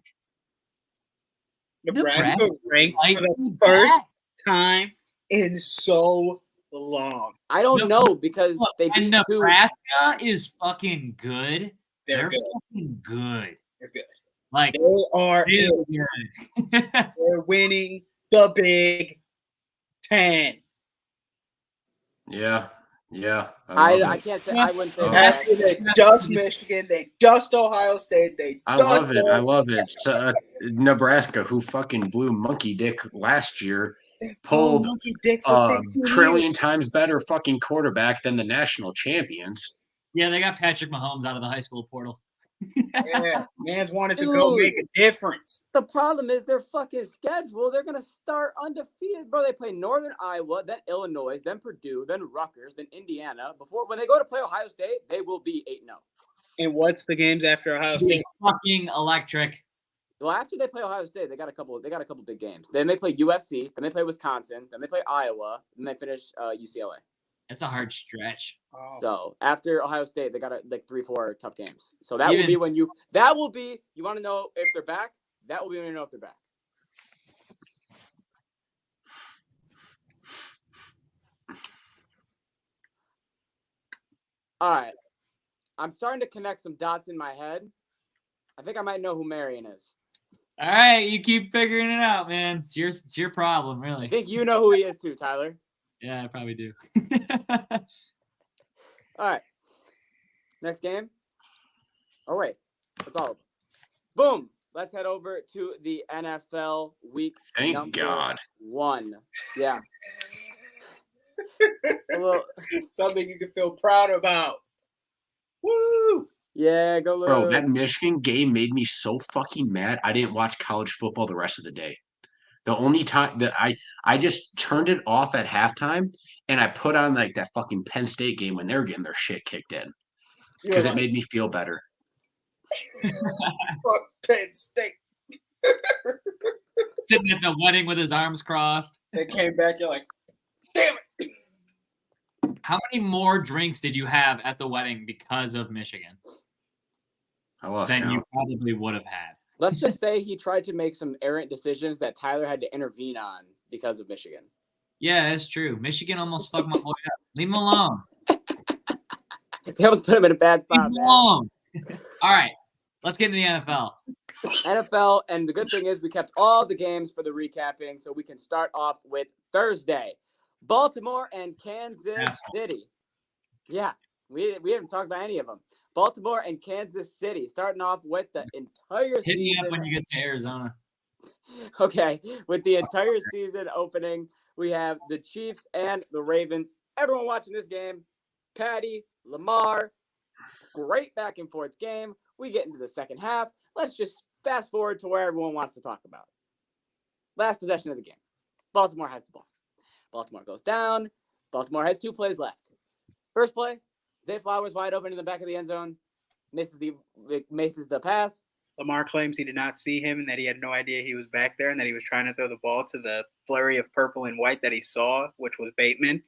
Speaker 1: Nebraska ranked
Speaker 2: Like,
Speaker 1: for the first time in so long.
Speaker 3: I don't know because
Speaker 2: Look,
Speaker 3: they
Speaker 2: and
Speaker 3: beat two.
Speaker 2: Nebraska is fucking good.
Speaker 1: They're good.
Speaker 2: fucking good.
Speaker 1: They're good.
Speaker 2: Like,
Speaker 1: They are
Speaker 2: really
Speaker 1: it.
Speaker 2: good.
Speaker 1: They're winning the Big Ten.
Speaker 4: Yeah.
Speaker 3: I can't say. I wouldn't say
Speaker 4: Oh.
Speaker 3: that.
Speaker 1: Last year they just Michigan, they just Ohio State, they
Speaker 4: I
Speaker 1: just
Speaker 4: love it. So, Nebraska, who fucking blew monkey dick last year,
Speaker 1: they
Speaker 4: pulled
Speaker 1: monkey dick for 15
Speaker 4: trillion
Speaker 1: years.
Speaker 4: times better fucking quarterback than the national champions.
Speaker 2: Yeah, they got Patrick Mahomes out of the high school portal.
Speaker 1: Yeah, man's wanted to go
Speaker 3: Dude.
Speaker 1: make a difference.
Speaker 3: The problem is their fucking schedule. They're gonna start undefeated, bro. They play Northern Iowa, then Illinois, then Purdue, then Rutgers, then Indiana. Before when they go to play Ohio State, they will be 8-0.
Speaker 1: And what's the games after Ohio State?
Speaker 2: Fucking electric.
Speaker 3: Well, after they play Ohio State, they got a couple big games. Then they play USC, then they play Wisconsin, then they play Iowa, then they finish UCLA.
Speaker 2: That's a hard stretch.
Speaker 1: Oh.
Speaker 3: So after Ohio State, they got like 3-4 tough games. So that will
Speaker 2: Even-
Speaker 3: be when you want to know if they're back. That will be when you know if they're back. All right. I'm starting to connect some dots in my head. I think I might know who Marion is.
Speaker 2: All right, you keep figuring it out, man. It's your problem,
Speaker 3: I
Speaker 2: really.
Speaker 3: think you know who he is too, Tyler.
Speaker 2: Yeah, I probably do.
Speaker 3: All right. Next game. Oh, wait. That's all of them. Boom. Let's head over to the NFL week
Speaker 4: Thank
Speaker 3: number
Speaker 4: God.
Speaker 3: 1. Yeah. A little,
Speaker 1: Something you can feel proud about. Woo!
Speaker 3: yeah, go Lou.
Speaker 4: Bro, that Michigan game made me so fucking mad. I didn't watch college football the rest of the day. The only time that I just turned it off at halftime and I put on like that fucking Penn State game when they're getting their shit kicked in because it made me feel better.
Speaker 1: Fuck Penn State.
Speaker 2: Sitting at the wedding with his arms crossed.
Speaker 1: They came back, you're like, damn it.
Speaker 2: How many more drinks did you have at the wedding because of Michigan
Speaker 4: I lost
Speaker 2: than you
Speaker 4: count.
Speaker 2: probably would have had?
Speaker 3: Let's just say he tried to make some errant decisions that Tyler had to intervene on because of Michigan.
Speaker 2: Yeah, that's true. Michigan almost fucked my boy up. Leave him alone.
Speaker 3: They almost put him in a bad
Speaker 2: Leave
Speaker 3: spot,
Speaker 2: him
Speaker 3: man.
Speaker 2: alone. All right, let's get into the NFL.
Speaker 3: NFL, and the good thing is we kept all the games for the recapping, so we can start off with Thursday. Baltimore and Kansas
Speaker 2: Asshole.
Speaker 3: City. Yeah, we haven't talked about any of them. Baltimore and Kansas City, starting off with the entire
Speaker 2: Hit me
Speaker 3: season.
Speaker 2: up when you get to Arizona.
Speaker 3: Okay, with the entire season opening, we have the Chiefs and the Ravens. Everyone watching this game, Patty, Lamar, great back and forth game. We get into the second half. Let's just fast forward to where everyone wants to talk about. Last possession of the game. Baltimore has the ball. Baltimore goes down. Baltimore has 2 plays left. First play, Zay Flowers wide open in the back of the end zone. Misses the pass.
Speaker 1: Lamar claims he did not see him and that he had no idea he was back there and that he was trying to throw the ball to the flurry of purple and white that he saw, which was Bateman,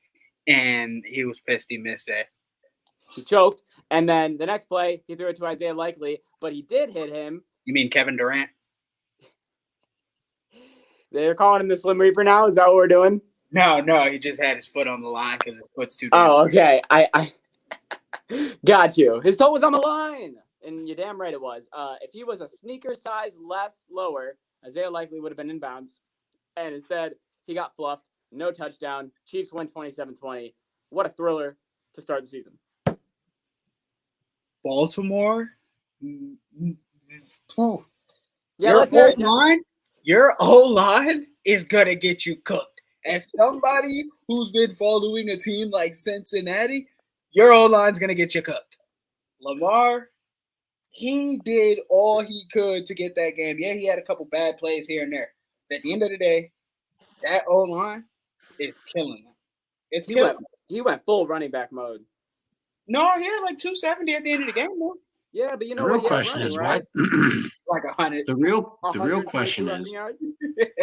Speaker 1: and he was pissed he missed it.
Speaker 3: He choked. And then the next play, he threw it to Isaiah Likely, but he did hit him.
Speaker 1: You mean Kevin Durant?
Speaker 3: They're calling him the Slim Reaper now? Is that what we're doing?
Speaker 1: No, he just had his foot on the line because his foot's too damn.
Speaker 3: Oh, okay. I got you. His toe was on the line. And you're damn right it was. If he was a sneaker size less lower, Isaiah Likely would have been inbounds. And instead, he got fluffed. No touchdown. Chiefs win 27-20. What a thriller to start the season.
Speaker 1: Baltimore? Ooh.
Speaker 3: Yeah, let's hear it.
Speaker 1: Your O-line is going to get you cooked. As somebody who's been following a team like Cincinnati, your O-line's going to get you cooked. Lamar, he did all he could to get that game. Yeah, he had a couple bad plays here and there. But at the end of the day, that O-line is killing him. It's killing him.
Speaker 3: He went full running back mode.
Speaker 1: No, he had like 270 at the end of the game, though.
Speaker 3: Yeah, but you know
Speaker 4: The real
Speaker 3: what?
Speaker 4: question is why.
Speaker 1: Like 100.
Speaker 4: The real
Speaker 3: 122
Speaker 4: question
Speaker 3: rushing
Speaker 4: is
Speaker 3: yards?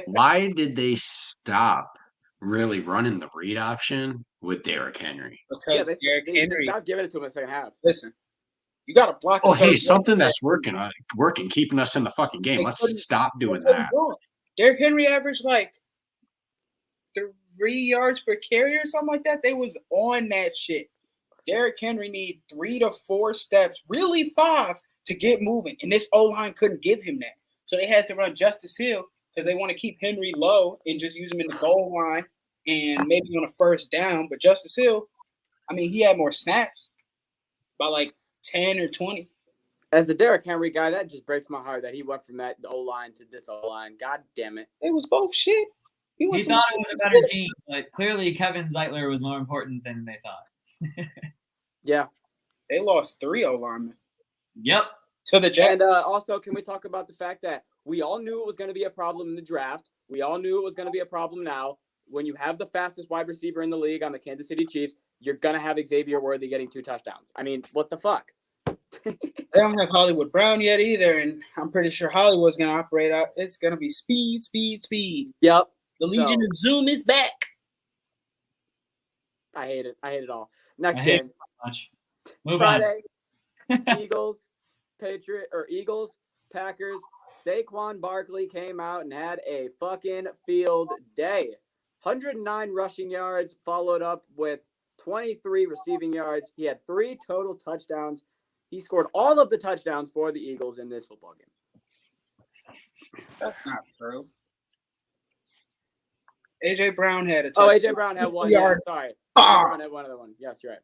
Speaker 4: why did they stop really running the read option with Derrick Henry?
Speaker 1: Because Derrick
Speaker 3: they
Speaker 1: Henry.
Speaker 3: stopped giving it to him in the second half.
Speaker 1: Listen, you got to block.
Speaker 4: Oh,
Speaker 1: a
Speaker 4: hey,
Speaker 1: certain
Speaker 4: something
Speaker 1: way.
Speaker 4: that's working, keeping us in the fucking game.
Speaker 1: They
Speaker 4: Let's
Speaker 1: couldn't-
Speaker 4: stop doing
Speaker 1: They couldn't
Speaker 4: that.
Speaker 1: do it. Derrick Henry averaged like 3 yards per carry or something like that. They was on that shit. Derrick Henry need 3 to 4 steps, really 5, to get moving. And this O-line couldn't give him that. So they had to run Justice Hill because they want to keep Henry low and just use him in the goal line and maybe on a first down. But Justice Hill, I mean, he had more snaps by like 10 or 20.
Speaker 3: As a Derrick Henry guy, that just breaks my heart that he went from that O-line to this O-line. God damn it.
Speaker 1: It was both shit.
Speaker 2: He
Speaker 1: went from
Speaker 2: thought it
Speaker 1: shit
Speaker 2: was a
Speaker 1: to
Speaker 2: better
Speaker 1: shit.
Speaker 2: team, but clearly Kevin Zeitler was more important than they thought.
Speaker 3: Yeah.
Speaker 1: They lost 3 O-linemen
Speaker 2: Yep.
Speaker 1: to the Jets.
Speaker 3: And also, can we talk about the fact that we all knew it was going to be a problem in the draft? We all knew it was going to be a problem now. When you have the fastest wide receiver in the league on the Kansas City Chiefs, you're going to have Xavier Worthy getting 2 touchdowns. I mean, what the fuck?
Speaker 1: They don't have Hollywood Brown yet either, and I'm pretty sure Hollywood's going to operate out. It's going to be speed.
Speaker 3: Yep.
Speaker 1: The Legion of Zoom is back.
Speaker 3: I hate it. I hate it all. Next
Speaker 2: I hate
Speaker 3: game.
Speaker 2: Much. Move on.
Speaker 3: Friday. Eagles, Packers. Saquon Barkley came out and had a fucking field day. 109 rushing yards, followed up with 23 receiving yards. He had 3 total touchdowns. He scored all of the touchdowns for the Eagles in this football game.
Speaker 1: That's not true. AJ Brown had a
Speaker 3: Oh,
Speaker 1: touchdown.
Speaker 3: AJ Brown had
Speaker 1: It's
Speaker 3: one.
Speaker 1: a
Speaker 3: Yeah,
Speaker 1: yard.
Speaker 3: sorry.
Speaker 1: Ah!
Speaker 3: AJ Brown had one other one. Yes, you're right.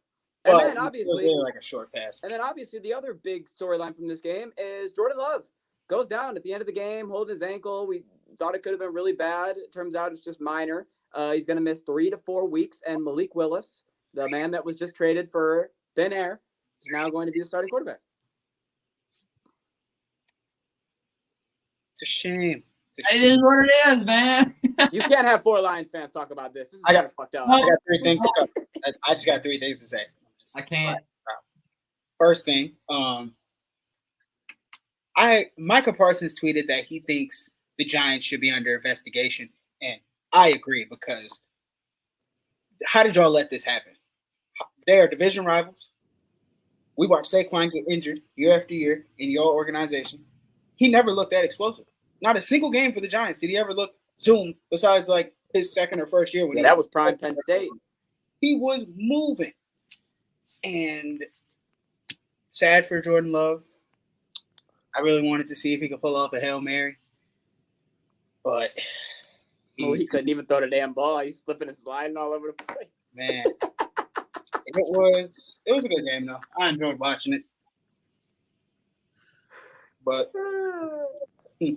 Speaker 3: And
Speaker 1: But
Speaker 3: then
Speaker 1: it was
Speaker 3: obviously,
Speaker 1: really like a short pass.
Speaker 3: And then obviously the other big storyline from this game is Jordan Love goes down at the end of the game, holding his ankle. We thought it could have been really bad. It turns out it's just minor. He's going to miss 3 to 4 weeks. And Malik Willis, the man that was just traded for thin air, is now going to be the starting quarterback.
Speaker 1: It's a shame.
Speaker 2: It is what it is, man.
Speaker 3: You can't have 4 Lions fans talk about this. This is
Speaker 1: I got-
Speaker 3: kinda fucked up.
Speaker 1: I got 3 things to cover. I just got 3 things to say.
Speaker 2: I can't.
Speaker 1: First thing, Micah Parsons tweeted that he thinks the Giants should be under investigation, and I agree because how did y'all let this happen? They are division rivals. We watched Saquon get injured year after year in your organization. He never looked that explosive. Not a single game for the Giants did he ever look zoomed besides like his second or first year when
Speaker 3: Yeah, that was prime Penn State.
Speaker 1: He was moving. And sad for Jordan Love. I really wanted to see if he could pull off a Hail Mary. But
Speaker 3: He couldn't even throw the damn ball. He's slipping and sliding all over the place.
Speaker 1: man, it was a good game though. I enjoyed watching it. But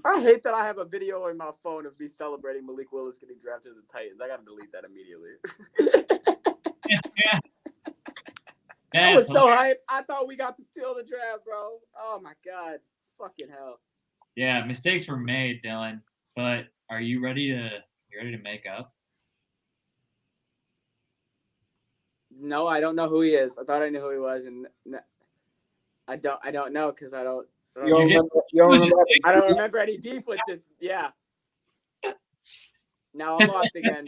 Speaker 3: I hate that I have a video on my phone of me celebrating Malik Willis getting drafted to the Titans. I got to delete that immediately. I was so hyped. I thought we got to steal the draft, bro. Oh, my God. Fucking hell.
Speaker 2: Yeah, mistakes were made, Dylan. But are you ready to make up?
Speaker 3: No, I don't know who he is. I thought I knew who he was, and I don't know because I don't remember any beef with this. Yeah. Now I'm lost again.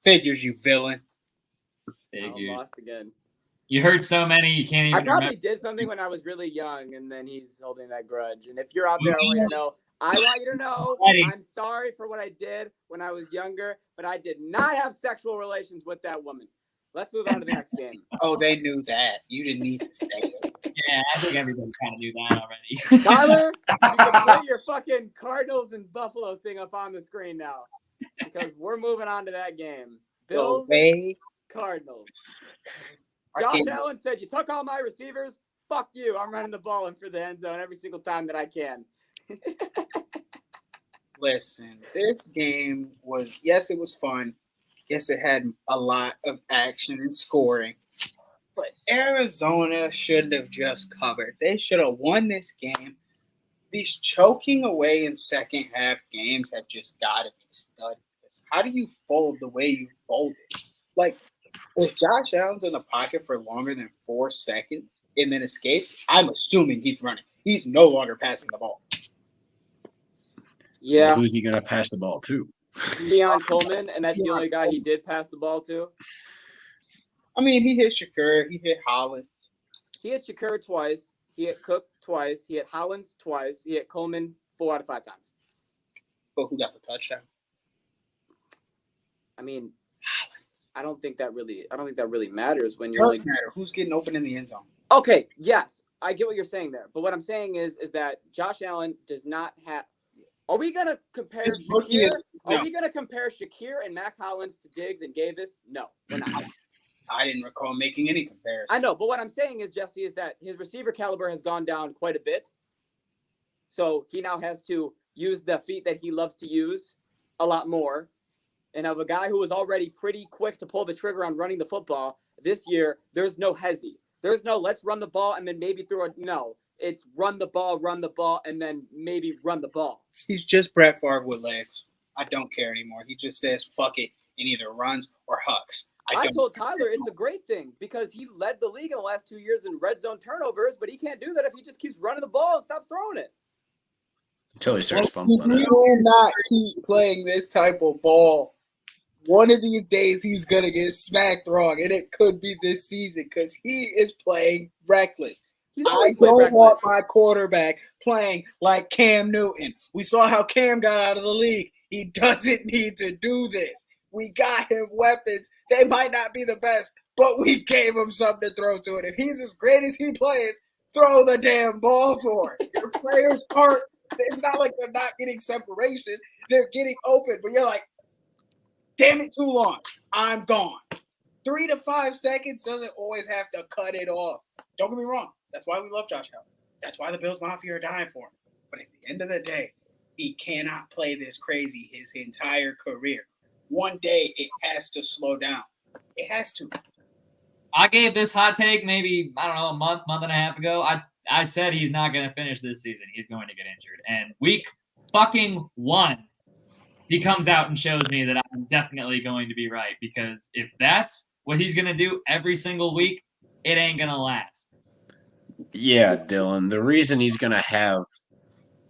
Speaker 1: Figures, you villain.
Speaker 3: Now I'm lost again.
Speaker 2: You hurt so many you can't even
Speaker 3: I probably
Speaker 2: remember.
Speaker 3: did something when I was really young, and then he's holding that grudge. And if you're out there, I want you to know I'm sorry for what I did when I was younger, but I did not have sexual relations with that woman. Let's move on to the next game.
Speaker 1: Oh, they knew that. You didn't need to say it.
Speaker 2: Yeah, I think everybody kind of knew that already.
Speaker 3: Tyler, you can put your fucking Cardinals and Buffalo thing up on the screen now because we're moving on to that game. Bills, Cardinals. Josh Allen said, "You took all my receivers. Fuck you. I'm running the ball in for the end zone every single time that I can."
Speaker 1: Listen, this game was, yes, it was fun. Yes, it had a lot of action and scoring. But Arizona shouldn't have just covered. They should have won this game. These choking away in second half games have just got to be studied. How do you fold the way you folded? Like, if Josh Allen's in the pocket for longer than 4 seconds and then escapes, I'm assuming he's running. He's no longer passing the ball.
Speaker 3: Yeah.
Speaker 4: Well, who's he going to pass the ball to?
Speaker 3: Leon Coleman, and that's the only guy he did pass the ball to.
Speaker 1: I mean, he hit Shakur, he hit Holland.
Speaker 3: He hit Shakur twice. He hit Cook twice. He hit Hollins twice. He hit Coleman 4 out of 5 times.
Speaker 1: But who got the touchdown?
Speaker 3: I mean, I don't think that really matters when
Speaker 1: It
Speaker 3: you're
Speaker 1: doesn't
Speaker 3: like.
Speaker 1: matter who's getting open in the end zone.
Speaker 3: Okay, yes, I get what you're saying there, but what I'm saying is that Josh Allen does not have. Are we gonna compare
Speaker 1: His rookie
Speaker 3: Shakir?
Speaker 1: is-
Speaker 3: Are
Speaker 1: no.
Speaker 3: we gonna compare Shakir and Mac Hollins to Diggs and Gavis? No, we're not.
Speaker 1: I didn't recall making any comparison.
Speaker 3: I know, but what I'm saying is, Jesse, is that his receiver caliber has gone down quite a bit. So he now has to use the feet that he loves to use a lot more. And of a guy who was already pretty quick to pull the trigger on running the football, this year, there's no hezzy. There's no let's run the ball and then maybe throw a no. It's run the ball, and then maybe run the ball.
Speaker 1: He's just Brett Favre with legs. I don't care anymore. He just says fuck it and either runs or hucks.
Speaker 3: I told Tyler it's a great thing because he led the league in the last 2 years in red zone turnovers, but he can't do that if he just keeps running the ball and stops throwing it.
Speaker 4: Until he starts
Speaker 1: He
Speaker 4: fumbling it.
Speaker 1: cannot keep playing this type of ball. One of these days, he's going to get smacked wrong, and it could be this season because he is playing reckless.
Speaker 3: He's
Speaker 1: I
Speaker 3: always played
Speaker 1: don't
Speaker 3: reckless.
Speaker 1: want my quarterback playing like Cam Newton. We saw how Cam got out of the league. He doesn't need to do this. We got him weapons. They might not be the best, but we gave him something to throw to it. If he's as great as he plays, throw the damn ball for it. Your players aren't. It's not like they're not getting separation. They're getting open, but you're like, damn it, too long. I'm gone. 3 to 5 seconds doesn't always have to cut it off. Don't get me wrong. That's why we love Josh Allen. That's why the Bills Mafia are dying for him. But at the end of the day, he cannot play this crazy his entire career. One day, it has to slow down. It has to.
Speaker 2: I gave this hot take maybe, I don't know, a month and a half ago. I said he's not going to finish this season. He's going to get injured. And week fucking 1, he comes out and shows me that I'm definitely going to be right. Because if that's what he's going to do every single week, it ain't going to last.
Speaker 4: Yeah, Dylan. The reason he's going to have,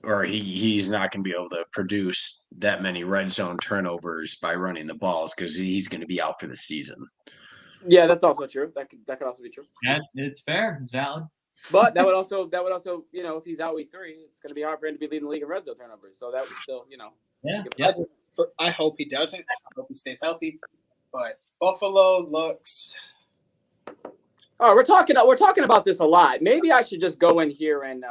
Speaker 4: or he's not going to be able to produce that many red zone turnovers by running the balls because he's going to be out for the season.
Speaker 3: Yeah, that's also true. That could also be true.
Speaker 2: Yeah, it's fair. It's valid.
Speaker 3: But that would also, if he's out week 3, it's going to be hard for him to be leading the league in red zone turnovers. So that would still,
Speaker 2: Yeah.
Speaker 1: I hope he doesn't. I hope he stays healthy. But Buffalo looks.
Speaker 3: Oh, we're talking about this a lot. Maybe I should just go in here and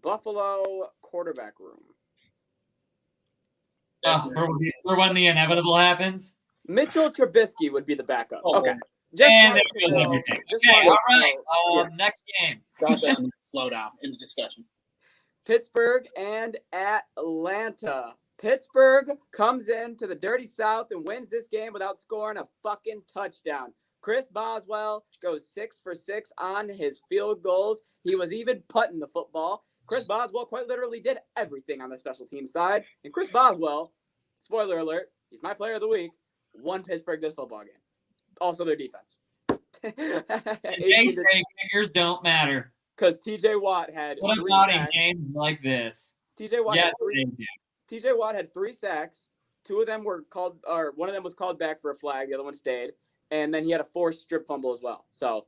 Speaker 3: Buffalo quarterback room.
Speaker 2: For when the inevitable happens.
Speaker 3: Mitchell Trubisky would be the backup.
Speaker 1: Oh,
Speaker 3: okay.
Speaker 2: And there goes everything. Okay, all right. Next game.
Speaker 1: Josh Allen, slow down in the discussion.
Speaker 3: Pittsburgh and Atlanta. Pittsburgh comes into the dirty South and wins this game without scoring a fucking touchdown. Chris Boswell goes 6 for 6 on his field goals. He was even putting the football. Chris Boswell quite literally did everything on the special team side. And Chris Boswell, spoiler alert, he's my player of the week, won Pittsburgh this football game. Also their defense.
Speaker 2: They say kickers don't matter.
Speaker 3: Because TJ Watt had
Speaker 2: What about in games like this?
Speaker 3: TJ Watt
Speaker 2: Yes,
Speaker 3: had
Speaker 2: they do.
Speaker 3: TJ Watt had 3 sacks. 2 of them were called, or one of them was called back for a flag. The other one stayed. And then he had a forced strip fumble as well. So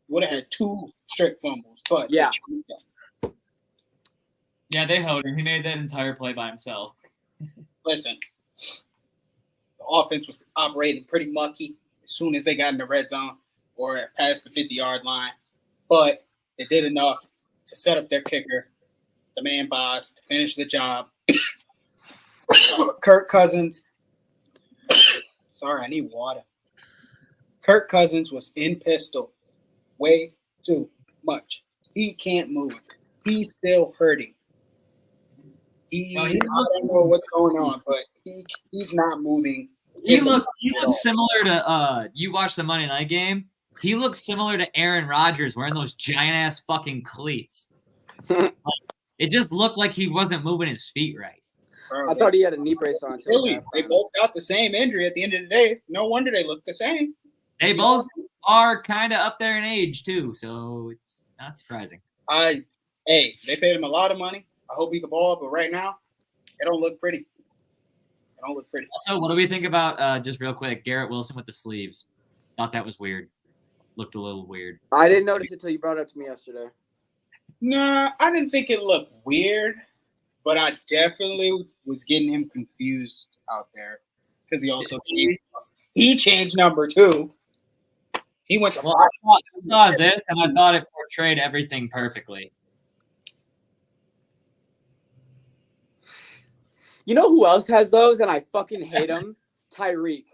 Speaker 1: would have had 2 straight fumbles, but
Speaker 3: yeah.
Speaker 2: Yeah, they hoed him. He made that entire play by himself.
Speaker 1: Listen, the offense was operating pretty mucky as soon as they got in the red zone or past the 50-yard line. But they did enough to set up their kicker, the man boss, to finish the job. Kirk Cousins. Sorry, I need water. Kirk Cousins was in pistol way too much. He can't move. He's still hurting. I don't know what's going on, but he's not moving.
Speaker 2: He looked similar to you watched the Monday night game. He looked similar to Aaron Rodgers wearing those giant ass fucking cleats. It just looked like he wasn't moving his feet right.
Speaker 3: I thought he had a knee brace on too.
Speaker 1: Really, they both got the same injury at the end of the day. No wonder they look the same.
Speaker 2: They both are kind of up there in age too, so it's not surprising.
Speaker 1: They paid him a lot of money. I hope he can ball, but right now, it don't look pretty. It don't look pretty.
Speaker 2: Also, what do we think about just real quick? Garrett Wilson with the sleeves. Thought that was weird. Looked a little weird.
Speaker 3: I didn't notice it until you brought it up to me yesterday.
Speaker 1: Nah, I didn't think it looked weird, but I definitely was getting him confused out there because he also changed number 2. He went to
Speaker 2: I saw this and I thought it portrayed everything perfectly.
Speaker 3: You know who else has those and I fucking hate him? Tyreek.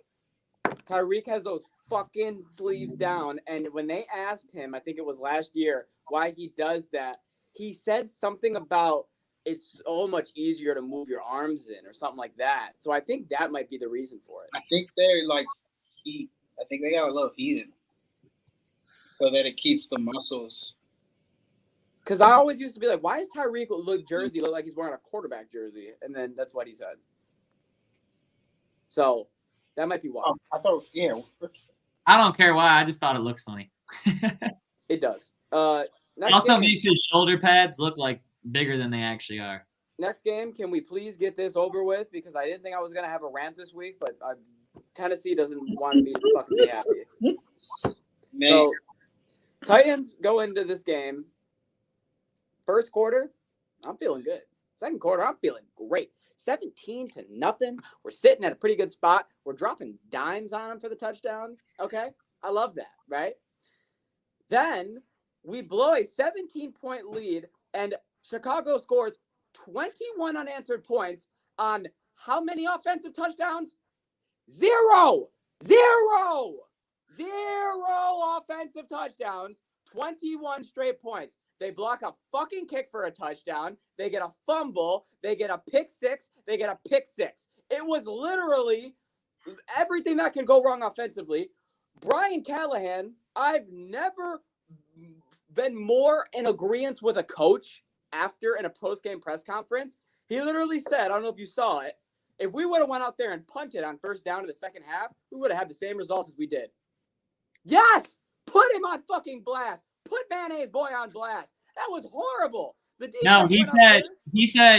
Speaker 3: Tyreek has those fucking sleeves down. And when they asked him, I think it was last year, why he does that, he said something about it's so much easier to move your arms in or something like that. So I think that might be the reason for it.
Speaker 1: I think they're like heat. I think they got a little heat in them so that it keeps the muscles.
Speaker 3: Because I always used to be like, why does Tyreek jersey look like he's wearing a quarterback jersey? And then that's what he said. So that might be why.
Speaker 1: Oh, I thought, yeah.
Speaker 2: I don't care why. I just thought it looks funny.
Speaker 3: It does.
Speaker 2: It also makes his shoulder pads look like bigger than they actually are.
Speaker 3: Next game, can we please get this over with? Because I didn't think I was going to have a rant this week, but Tennessee doesn't want me to fucking be happy. So Titans go into this game. First quarter, I'm feeling good. Second quarter, I'm feeling great. 17-0. We're sitting at a pretty good spot. We're dropping dimes on them for the touchdown. Okay, I love that, right? Then we blow a 17-point lead, and Chicago scores 21 unanswered points on how many offensive touchdowns? Zero offensive touchdowns, 21 straight points. They block a fucking kick for a touchdown. They get a fumble. They get a pick six. They get a pick six. It was literally everything that can go wrong offensively. Brian Callahan, I've never been more in agreement with a coach after in a post-game press conference. He literally said, I don't know if you saw it, if we would have went out there and punted on first down in the second half, we would have had the same results as we did. Yes! Put him on fucking blast. Put Mayonnaise Boy on blast. That was horrible.
Speaker 2: No, he said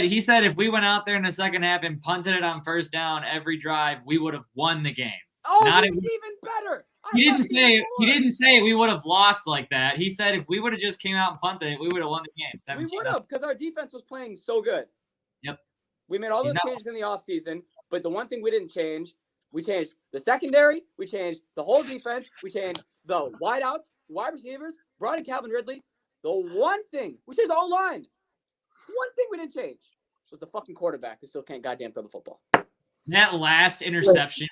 Speaker 2: if we went out there in the second half and punted it on first down every drive, we would have won the game.
Speaker 3: Oh,
Speaker 2: Not
Speaker 3: even better.
Speaker 2: He didn't say we would have lost like that. He said if we would have just came out and punted it, we would have won the game.
Speaker 3: We would have, because our defense was playing so good.
Speaker 2: Yep.
Speaker 3: We made all those changes in the offseason, but the one thing we didn't change, we changed the secondary, we changed the whole defense, we changed the wideouts, wide receivers, brought in Calvin Ridley. The one thing, which is O-line, one thing we didn't change was the fucking quarterback who still can't goddamn throw the football.
Speaker 2: That last interception.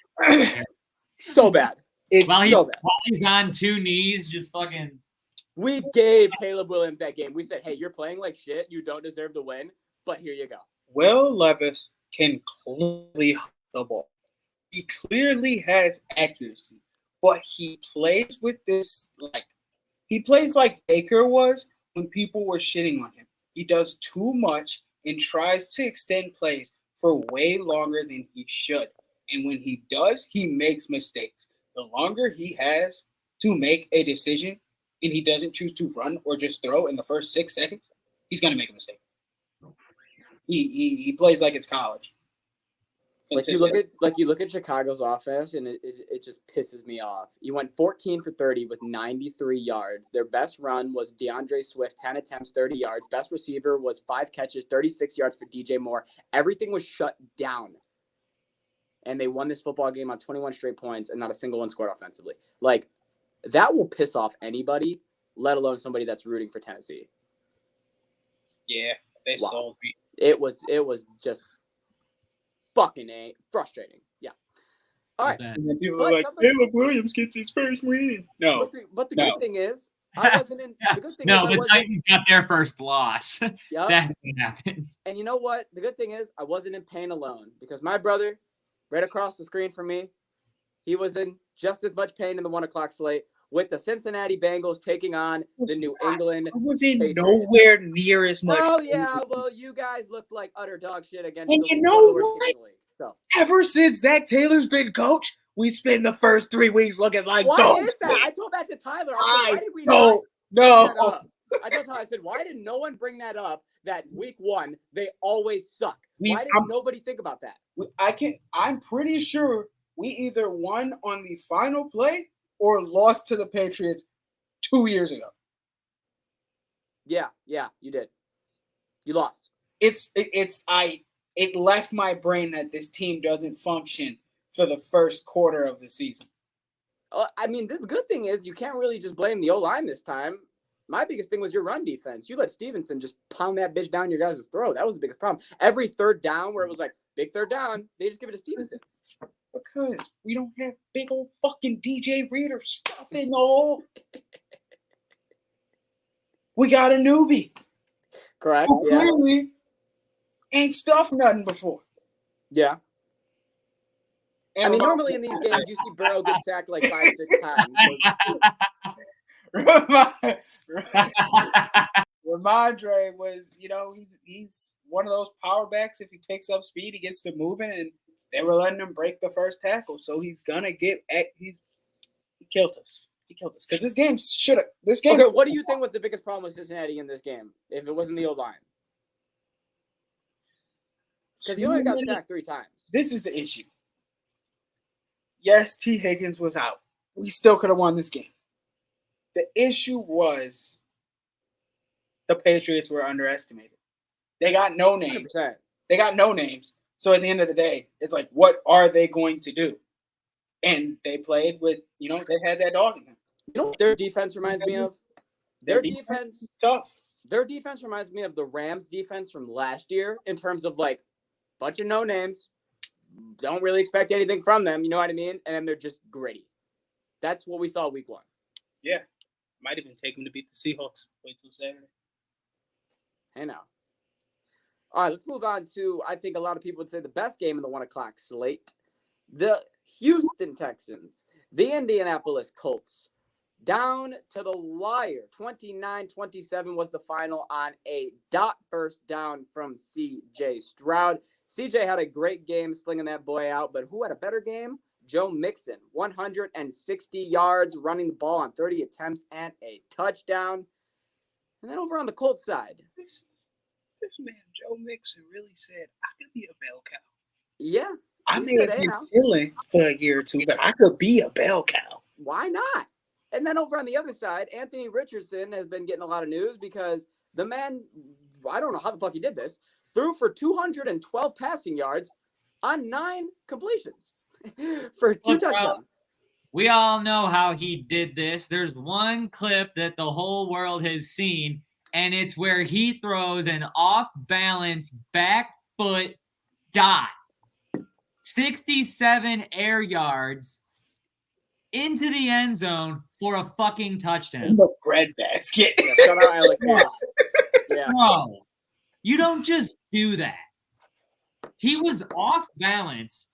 Speaker 3: So bad.
Speaker 2: While he's on two knees, just fucking.
Speaker 3: We gave Caleb Williams that game. We said, hey, you're playing like shit. You don't deserve to win, but here you go.
Speaker 1: Will Levis can clearly hit the ball. He clearly has accuracy, but he plays with this he plays like Baker was when people were shitting on him. He does too much and tries to extend plays for way longer than he should. And when he does, he makes mistakes. The longer he has to make a decision and he doesn't choose to run or just throw in the first 6 seconds, he's going to make a mistake. He plays like it's college.
Speaker 3: You look at Chicago's offense, and it just pisses me off. You went 14 for 30 with 93 yards. Their best run was DeAndre Swift, 10 attempts, 30 yards. Best receiver was 5 catches, 36 yards for DJ Moore. Everything was shut down. And they won this football game on 21 straight points, and not a single one scored offensively. That will piss off anybody, let alone somebody that's rooting for Tennessee.
Speaker 1: Yeah, they sold me.
Speaker 3: It was just fucking frustrating. Yeah. All right.
Speaker 1: And then people are like, Caleb Williams gets his first win. No.
Speaker 3: But the good thing is, I wasn't in. The good thing is,
Speaker 2: the Titans got their first loss.
Speaker 3: Yep.
Speaker 2: That's what happened.
Speaker 3: And you know what? The good thing is, I wasn't in pain alone, because my brother, right across the screen from me, he was in just as much pain in the 1 o'clock slate with the Cincinnati Bengals taking on the New England.
Speaker 1: I was in nowhere near as much.
Speaker 3: Oh yeah, well, you guys looked like utter dog shit against.
Speaker 1: And
Speaker 3: the
Speaker 1: you know
Speaker 3: worst
Speaker 1: what?
Speaker 3: team in the league, so.
Speaker 1: Ever since Zach Taylor's been coach, we spent the first 3 weeks looking like dogs.
Speaker 3: Why is that? I told that to Tyler. I said, why did we
Speaker 1: no.
Speaker 3: I told Tyler, I said, why did no one bring that up? That week 1 they always suck. Why did nobody think about that?
Speaker 1: I'm pretty sure we either won on the final play or lost to the Patriots 2 years ago.
Speaker 3: Yeah, you did. You lost.
Speaker 1: It left my brain that this team doesn't function for the first quarter of the season.
Speaker 3: I mean, the good thing is you can't really just blame the O-line this time. My biggest thing was your run defense. You let Stevenson just pound that bitch down your guys' throat. That was the biggest problem. Every third down where it was like, big third down, they just give it to Stevenson.
Speaker 1: Because we don't have big old fucking DJ Reader stuffing all. We got a newbie.
Speaker 3: Correct.
Speaker 1: Who clearly ain't stuffed nothing before.
Speaker 3: Yeah.
Speaker 1: And
Speaker 3: I mean, normally in these games, you see Burrow get sacked like 5-6 times.
Speaker 1: Ramondre was, he's one of those power backs. If he picks up speed, he gets to moving, and they were letting him break the first tackle. So he's gonna he killed us. He killed us. Because this game.
Speaker 3: Okay, what do you think was the biggest problem with Cincinnati in this game? If it wasn't the O-line? Because he only got sacked 3 times.
Speaker 1: This is the issue. Yes, T. Higgins was out. We still could have won this game. The issue was the Patriots were underestimated. They got no names.
Speaker 3: 100%.
Speaker 1: They got no names. So at the end of the day, it's like, what are they going to do? And they played with, they had that dog in them.
Speaker 3: You know what their defense reminds me of? Their defense
Speaker 1: is tough.
Speaker 3: Their defense reminds me of the Rams defense from last year in terms of like bunch of no names. Don't really expect anything from them, you know what I mean? And then they're just gritty. That's what we saw week 1.
Speaker 1: Yeah. Might even take them to beat the Seahawks. Wait till Saturday.
Speaker 3: Hey now. All right, let's move on to, I think a lot of people would say the best game in the 1 o'clock slate. The Houston Texans, the Indianapolis Colts. Down to the wire. 29-27 was the final on a dot first down from C.J. Stroud. C.J. had a great game slinging that boy out, but who had a better game? Joe Mixon, 160 yards, running the ball on 30 attempts and a touchdown. And then over on the Colts side.
Speaker 1: This man, Joe Mixon, really said, I could be a bell cow.
Speaker 3: Yeah.
Speaker 1: I may have been chilling for a year or two, but I could be a bell cow.
Speaker 3: Why not? And then over on the other side, Anthony Richardson has been getting a lot of news because the man, I don't know how the fuck he did this, threw for 212 passing yards on 9 completions for 2 touchdowns.
Speaker 2: We all know how he did this. There's one clip that the whole world has seen, and it's where he throws an off-balance back foot dot, 67 air yards into the end zone for a fucking touchdown.
Speaker 1: In the bread basket.
Speaker 3: Yeah, shout out Alec Pierce. Yeah.
Speaker 2: Bro, you don't just do that. He was off balance.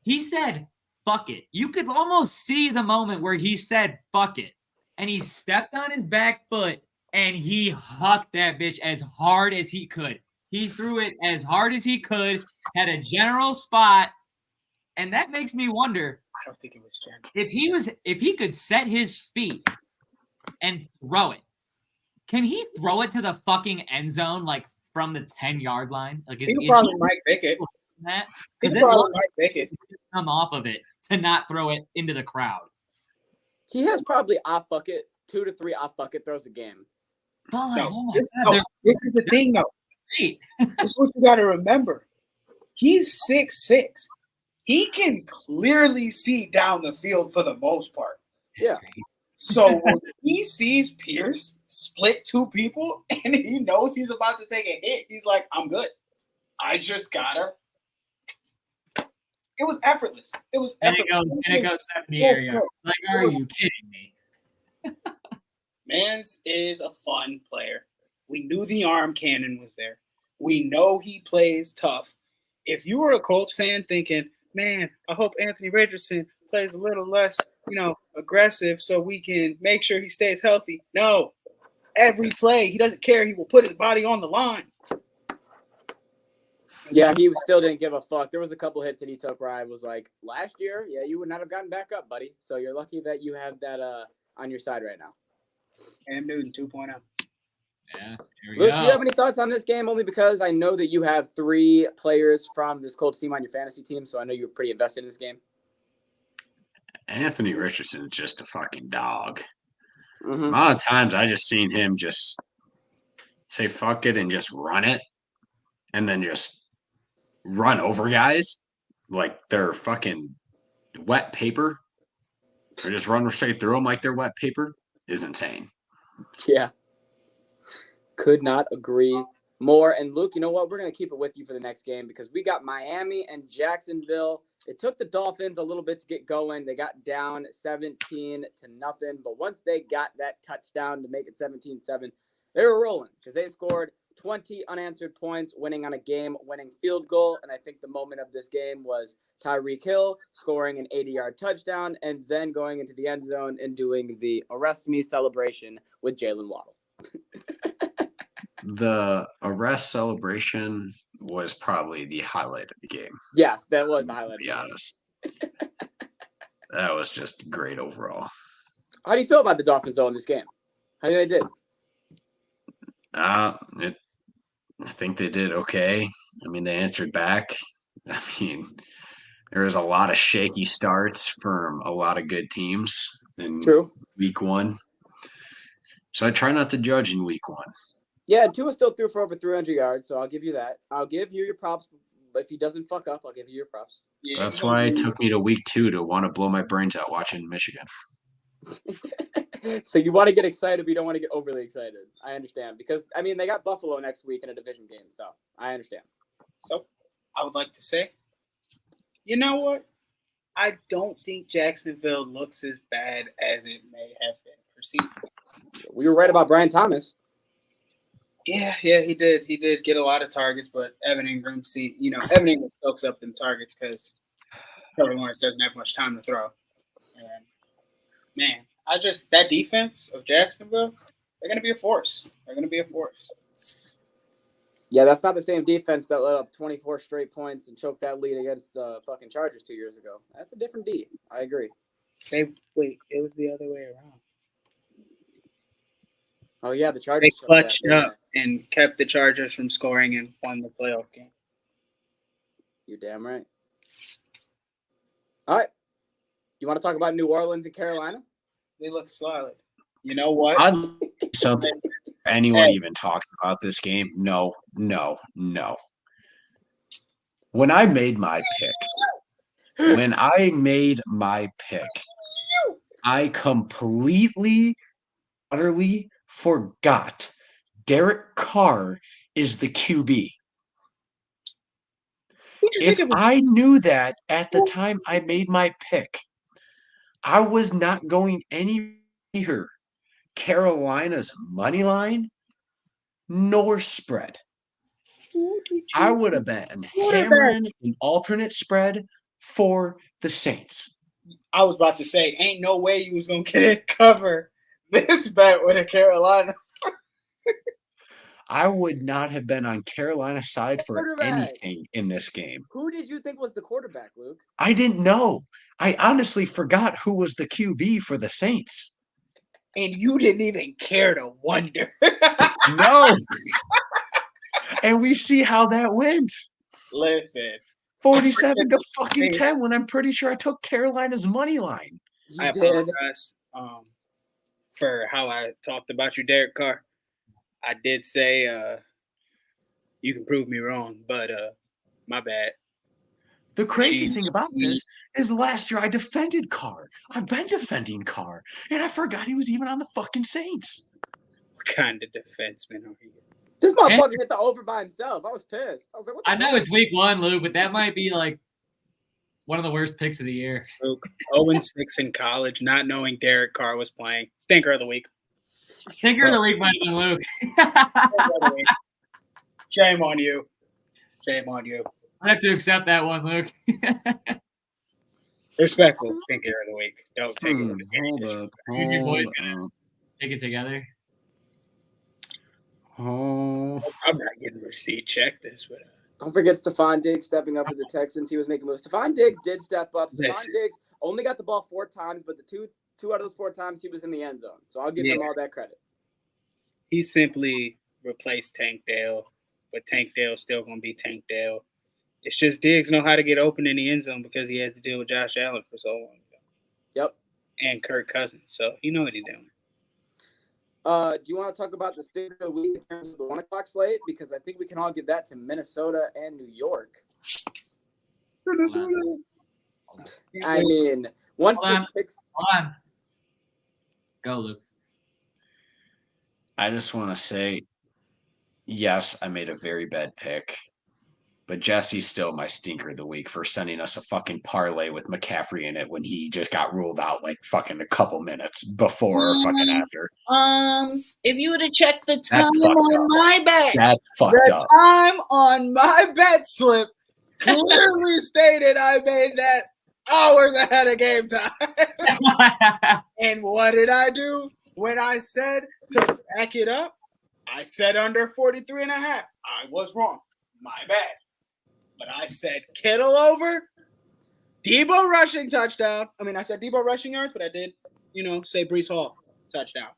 Speaker 2: He said, fuck it. You could almost see the moment where he said, fuck it. And he stepped on his back foot and he hucked that bitch as hard as he could. He threw it as hard as he could, had a general spot. And that makes me wonder,
Speaker 1: I don't think it was general.
Speaker 2: if he could set his feet and throw it, can he throw it to the fucking end zone like from the 10-yard line? Like
Speaker 1: He probably Mike Vickett. He probably Mike Vickett.
Speaker 2: Come off of it to not throw it into the crowd.
Speaker 3: He has probably off bucket, 2 to 3 off bucket throws a game.
Speaker 2: But like,
Speaker 1: No,
Speaker 2: oh my
Speaker 1: this,
Speaker 2: God,
Speaker 1: no, this is the thing, though.
Speaker 2: great.
Speaker 1: This is what you got to remember. He's 6'6". He can clearly see down the field for the most part.
Speaker 3: Yeah.
Speaker 1: So when he sees Pierce split 2 people and he knows he's about to take a hit, he's like, I'm good. I just gotta. It was effortless. It was
Speaker 2: And
Speaker 1: effortless.
Speaker 2: it goes 70 air yards. Like, are you kidding me?
Speaker 1: Mans is a fun player. We knew the arm cannon was there. We know he plays tough. If you were a Colts fan thinking, man, I hope Anthony Richardson plays a little less, aggressive so we can make sure he stays healthy. No. Every play, he doesn't care. He will put his body on the line.
Speaker 3: Yeah, he still didn't give a fuck. There was a couple hits that he took where I was like, last year, yeah, you would not have gotten back up, buddy. So you're lucky that you have that on your side right now.
Speaker 1: Cam Newton 2.0.
Speaker 2: Yeah, here we
Speaker 3: Luke,
Speaker 2: go.
Speaker 3: do you have any thoughts on this game? Only because I know that you have 3 players from this Colts team on your fantasy team, so I know you're pretty invested in this game.
Speaker 4: Anthony Richardson is just a fucking dog.
Speaker 3: Mm-hmm.
Speaker 4: A lot of times I just seen him just say fuck it and just run it and then just run over guys like they're fucking wet paper or just run straight through them like they're wet paper is insane.
Speaker 3: Yeah. Could not agree more. And Luke, you know what? We're going to keep it with you for the next game because we got Miami and Jacksonville. It took the Dolphins a little bit to get going. They got down 17-0. But once they got that touchdown to make it 17-7, they were rolling because they scored 20 unanswered points, winning on a game-winning field goal. And I think the moment of this game was Tyreek Hill scoring an 80-yard touchdown and then going into the end zone and doing the arrest me celebration with Jalen Waddle.
Speaker 4: The arrest celebration was probably the highlight of the game.
Speaker 3: Yes, that was the highlight.
Speaker 4: To be honest. That was just great overall.
Speaker 3: How do you feel about the Dolphins, though, in this game? How do you think they did?
Speaker 4: I think they did okay. I mean, they answered back. I mean, there was a lot of shaky starts from a lot of good teams in week 1. So I try not to judge in week 1.
Speaker 3: Yeah, and Tua still threw for over 300 yards, so I'll give you that. I'll give you your props But if he doesn't fuck up, I'll give you your props.
Speaker 1: Yeah,
Speaker 4: That's why it took me to week 2 to want to blow my brains out watching Michigan.
Speaker 3: So you want to get excited, but you don't want to get overly excited. I understand because I mean they got Buffalo next week in a division game, so I understand.
Speaker 1: So I would like to say, you know what? I don't think Jacksonville looks as bad as it may have been perceived.
Speaker 3: We were right about Brian Thomas.
Speaker 1: Yeah, he did. He did get a lot of targets, but Evan Ingram, Evan Ingram soaks up them targets because Trevor Lawrence doesn't have much time to throw. And man, that defense of Jacksonville, they're going to be a force.
Speaker 3: Yeah, that's not the same defense that let up 24 straight points and choked that lead against fucking Chargers 2 years ago. That's a different D. I agree.
Speaker 1: It was the other way around.
Speaker 3: Oh yeah, the
Speaker 1: They
Speaker 3: Chargers
Speaker 1: clutched up and kept the Chargers from scoring and won the playoff game.
Speaker 3: You're damn right. All right. You want to talk about New Orleans and Carolina?
Speaker 1: They look solid. You know what?
Speaker 4: Something anyone even talks about this game? No. When I made my pick, I completely, utterly forgot Derek Carr is the QB. If I knew that at the time I made my pick, I was not going any near Carolina's money line nor spread. I would have been hammering an alternate spread for the Saints.
Speaker 1: I was about to say, ain't no way you was going to get it cover this bet with a Carolina.
Speaker 4: I would not have been on Carolina's side for anything in this game.
Speaker 3: Who did you think was the quarterback, Luke?
Speaker 4: I didn't know. I honestly forgot who was the QB for the Saints.
Speaker 1: And you didn't even care to wonder.
Speaker 4: No. And we see how that went.
Speaker 1: Listen.
Speaker 4: 47 to fucking 10 when I'm pretty sure I took Carolina's money line.
Speaker 1: I apologize for how I talked about you, Derek Carr. I did say you can prove me wrong, but my bad.
Speaker 4: The crazy thing about this is last year I defended Carr. I've been defending Carr, and I forgot he was even on the fucking Saints.
Speaker 1: What kind of defenseman are you?
Speaker 3: This motherfucker hit the over by himself. I was pissed. I was like, what the
Speaker 2: I know
Speaker 3: fuck?
Speaker 2: it's week 1, Lou, but that might be like one of the worst picks of the year.
Speaker 1: Luke, 0-6 in college, not knowing Derek Carr was playing. Stinker of the week.
Speaker 2: Stinker of the week might have been Luke.
Speaker 1: Shame on you. Shame on you.
Speaker 2: I have to accept that one, Luke.
Speaker 1: Respectful stinker of the week. Don't take it.
Speaker 4: Hold up.
Speaker 2: You and your boys gonna take it together.
Speaker 4: Oh.
Speaker 1: I'm not getting receipt. Check this with
Speaker 3: Don't forget Stephon Diggs stepping up for the Texans. He was making moves. Stephon Diggs did step up. Stephon
Speaker 1: Listen.
Speaker 3: Diggs only got the ball 4 times, but the two out of those 4 times he was in the end zone. So I'll give him all that credit.
Speaker 1: He simply replaced Tank Dale, but Tank Dale's still going to be Tank Dale. It's just Diggs know how to get open in the end zone because he had to deal with Josh Allen for so long.
Speaker 3: Yep.
Speaker 1: And Kirk Cousins. So you know what he's doing.
Speaker 3: Do you want to talk about the state of the week in terms of the 1 o'clock slate? Because I think we can all give that to Minnesota and New York. I mean, once
Speaker 2: Hold
Speaker 3: this
Speaker 2: on.
Speaker 3: picks.
Speaker 2: Hold on. Go, Luke.
Speaker 4: I just want to say, yes, I made a very bad pick, but Jesse's still my stinker of the week for sending us a fucking parlay with McCaffrey in it when he just got ruled out like fucking a couple minutes before or fucking after.
Speaker 1: If you would have checked the time
Speaker 4: That's fucked
Speaker 1: on
Speaker 4: up.
Speaker 1: my bet,
Speaker 4: That's fucked
Speaker 1: the
Speaker 4: up.
Speaker 1: time on my bet slip clearly stated I made that hours ahead of game time. And what did I do when I said to back it up? I said under 43 and a half. I was wrong. My bad. But I said Kittle over, Debo rushing touchdown. I mean, I said Debo rushing yards, but I did, say Breece Hall touchdown.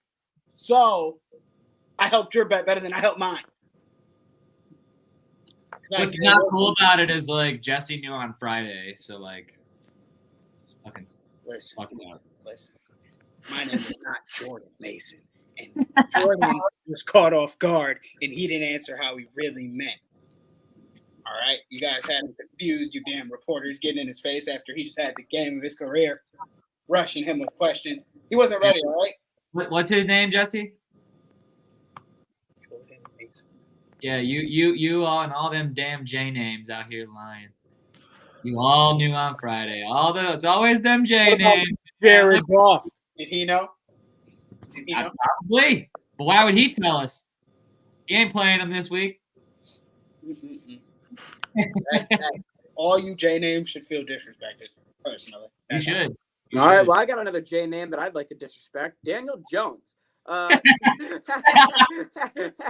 Speaker 1: So I helped your bet better than I helped mine.
Speaker 2: What's not cool about it is like Jesse knew on Friday, so like fucking
Speaker 1: Listen.
Speaker 2: up.
Speaker 1: Listen. My name is not Jordan Mason. And Jordan was caught off guard, and he didn't answer how he really meant. All right, you guys had him confused. You damn reporters getting in his face after he just had the game of his career, rushing him with questions. He wasn't ready. All right.
Speaker 2: What's his name, Jesse? Yeah, you all and all them damn J names out here lying. You all knew on Friday. It's always them J names.
Speaker 1: Jared Goff. Did he know? Did he know?
Speaker 2: Probably. But why would he tell us? He ain't playing him this week.
Speaker 1: All you J names should feel disrespected, personally.
Speaker 2: You should.
Speaker 3: All right, well, I got another J name that I'd like to disrespect. Daniel Jones.
Speaker 1: Do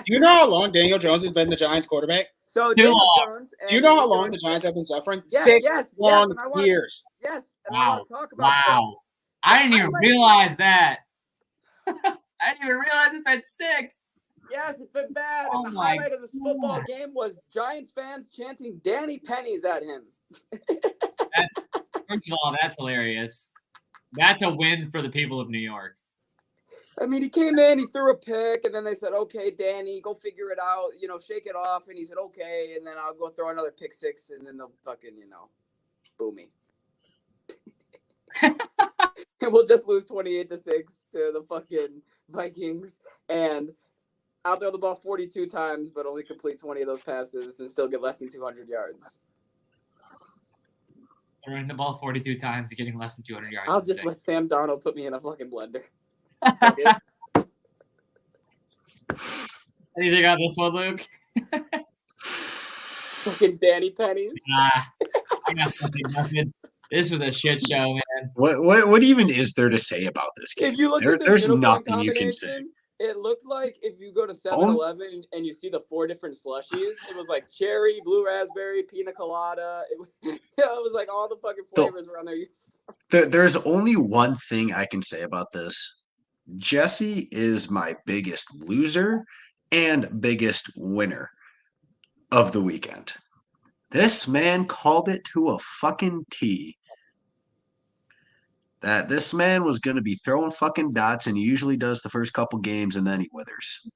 Speaker 1: you know how long Daniel Jones has been the Giants quarterback?
Speaker 3: So
Speaker 2: Too
Speaker 3: Daniel
Speaker 2: long.
Speaker 3: Jones.
Speaker 1: Do you know how long the Giants have been suffering?
Speaker 3: Yes,
Speaker 1: 6
Speaker 3: yes,
Speaker 1: long
Speaker 3: and I wanna-
Speaker 1: years.
Speaker 3: Yes, and I
Speaker 2: Wow.
Speaker 3: want to talk about
Speaker 2: Wow. I didn't even
Speaker 3: like-
Speaker 2: realize that. I didn't even realize it's been 6.
Speaker 3: Yes, it's been bad.
Speaker 2: Oh
Speaker 3: And the
Speaker 2: my
Speaker 3: highlight of this football game was Giants fans chanting Danny Pennies at him.
Speaker 2: That's first of all, that's hilarious. That's a win for the people of New York.
Speaker 3: I mean, he came in, he threw a pick, and then they said, okay, Danny, go figure it out, shake it off. And he said, okay, and then I'll go throw another pick 6, and then they'll fucking, boo me. And we'll just lose 28-6 to the fucking Vikings. And I'll throw the ball 42 times, but only complete 20 of those passes and still get less than 200 yards.
Speaker 2: Throwing the ball 42 times and getting less than 200 yards.
Speaker 3: I'll just let Sam Darnold put me in a fucking blender.
Speaker 2: Anything on this one, Luke?
Speaker 3: Fucking Danny Pennies.
Speaker 2: I got nothing. This was a shit show, man.
Speaker 4: What even is there to say about this game?
Speaker 3: If you look at the
Speaker 4: There's
Speaker 3: uniform
Speaker 4: nothing you can say.
Speaker 3: combination, it looked like if you go to 7-Eleven and you see the 4 different slushies, it was like cherry, blue raspberry, pina colada. It was like all the fucking flavors were on there.
Speaker 4: There's only one thing I can say about this. Jesse is my biggest loser and biggest winner of the weekend. This man called it to a fucking T. That this man was going to be throwing fucking dots, and he usually does the first couple games, and then he withers.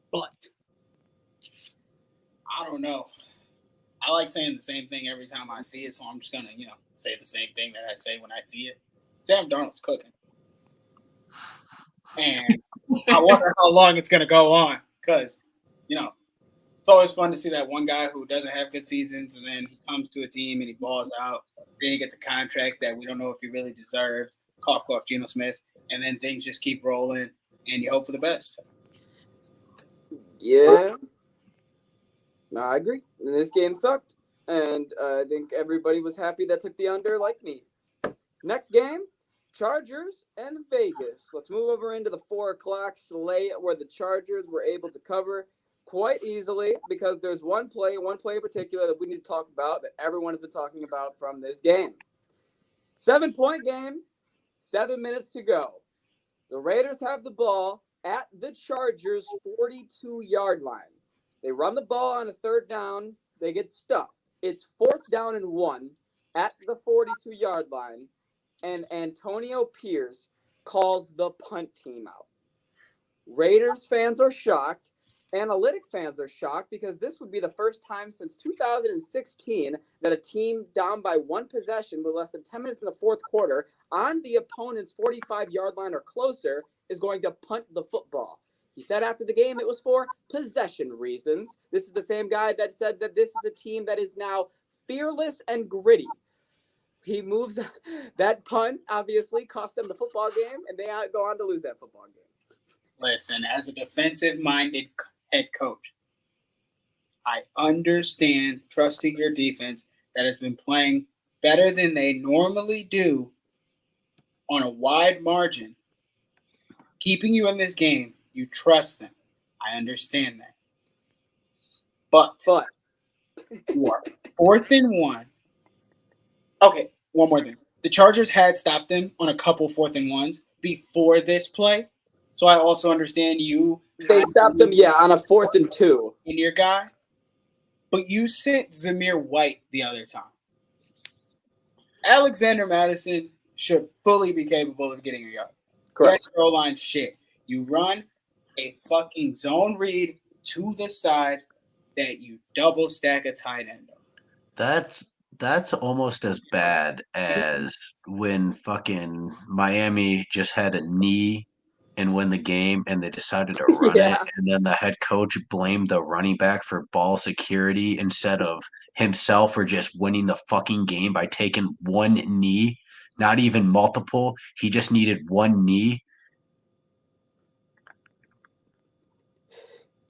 Speaker 1: But I don't know. I like saying the same thing every time I see it, so I'm just gonna, say the same thing that I say when I see it. Sam Darnold's cooking, and I wonder how long it's gonna go on, because it's always fun to see that one guy who doesn't have good seasons, and then he comes to a team and he balls out. Then he gets a contract that we don't know if he really deserves. Cough, cough, Geno Smith, and then things just keep rolling, and you hope for the best.
Speaker 3: Yeah. No, I agree. And this game sucked. And I think everybody was happy that took the under like me. Next game, Chargers and Vegas. Let's move over into the 4 o'clock slate where the Chargers were able to cover quite easily because there's one play in particular that we need to talk about that everyone has been talking about from this game. 7-point game, 7 minutes to go. The Raiders have the ball at the Chargers' 42-yard line. They run the ball on a 3rd down. They get stuck. It's 4th down and 1 at the 42-yard line, and Antonio Pierce calls the punt team out. Raiders fans are shocked. Analytic fans are shocked because this would be the first time since 2016 that a team down by 1 possession with less than 10 minutes in the 4th quarter on the opponent's 45-yard line or closer is going to punt the football. He said after the game it was for possession reasons. This is the same guy that said that this is a team that is now fearless and gritty. He moves that punt, obviously, cost them the football game, and they go on to lose that football game.
Speaker 1: Listen, as a defensive-minded head coach, I understand trusting your defense that has been playing better than they normally do on a wide margin. Keeping you in this game, you trust them. I understand that. But you are 4th and 1. Okay, one more thing. The Chargers had stopped them on a couple 4th and 1s before this play. So I also understand you.
Speaker 3: They stopped them, on a 4th and 2.
Speaker 1: In your guy. But you sent Zamir White the other time. Alexander Madison should fully be capable of getting a yard.
Speaker 3: Correct.
Speaker 1: That throw line shit. You run a fucking zone read to the side that you double stack a tight end on.
Speaker 7: That's almost as bad as when fucking Miami just had a knee and win the game and they decided to run
Speaker 3: Yeah.
Speaker 7: it, and then the head coach blamed the running back for ball security instead of himself for just winning the fucking game by taking one knee, not even multiple. He just needed one knee.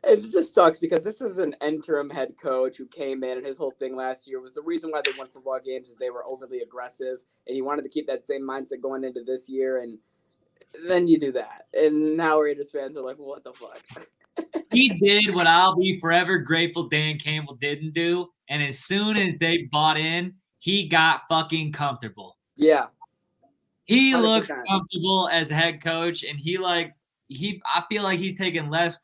Speaker 3: It just sucks because this is an interim head coach who came in, and his whole thing last year was the reason why they won football games is they were overly aggressive, and he wanted to keep that same mindset going into this year, and then you do that. And now Raiders fans are like, well, what the fuck?
Speaker 2: He did what I'll be forever grateful Dan Campbell didn't do, and as soon as they bought in, he got fucking comfortable.
Speaker 3: Yeah.
Speaker 2: He
Speaker 3: 100%.
Speaker 2: looks comfortable as a head coach, and I feel like he's taking less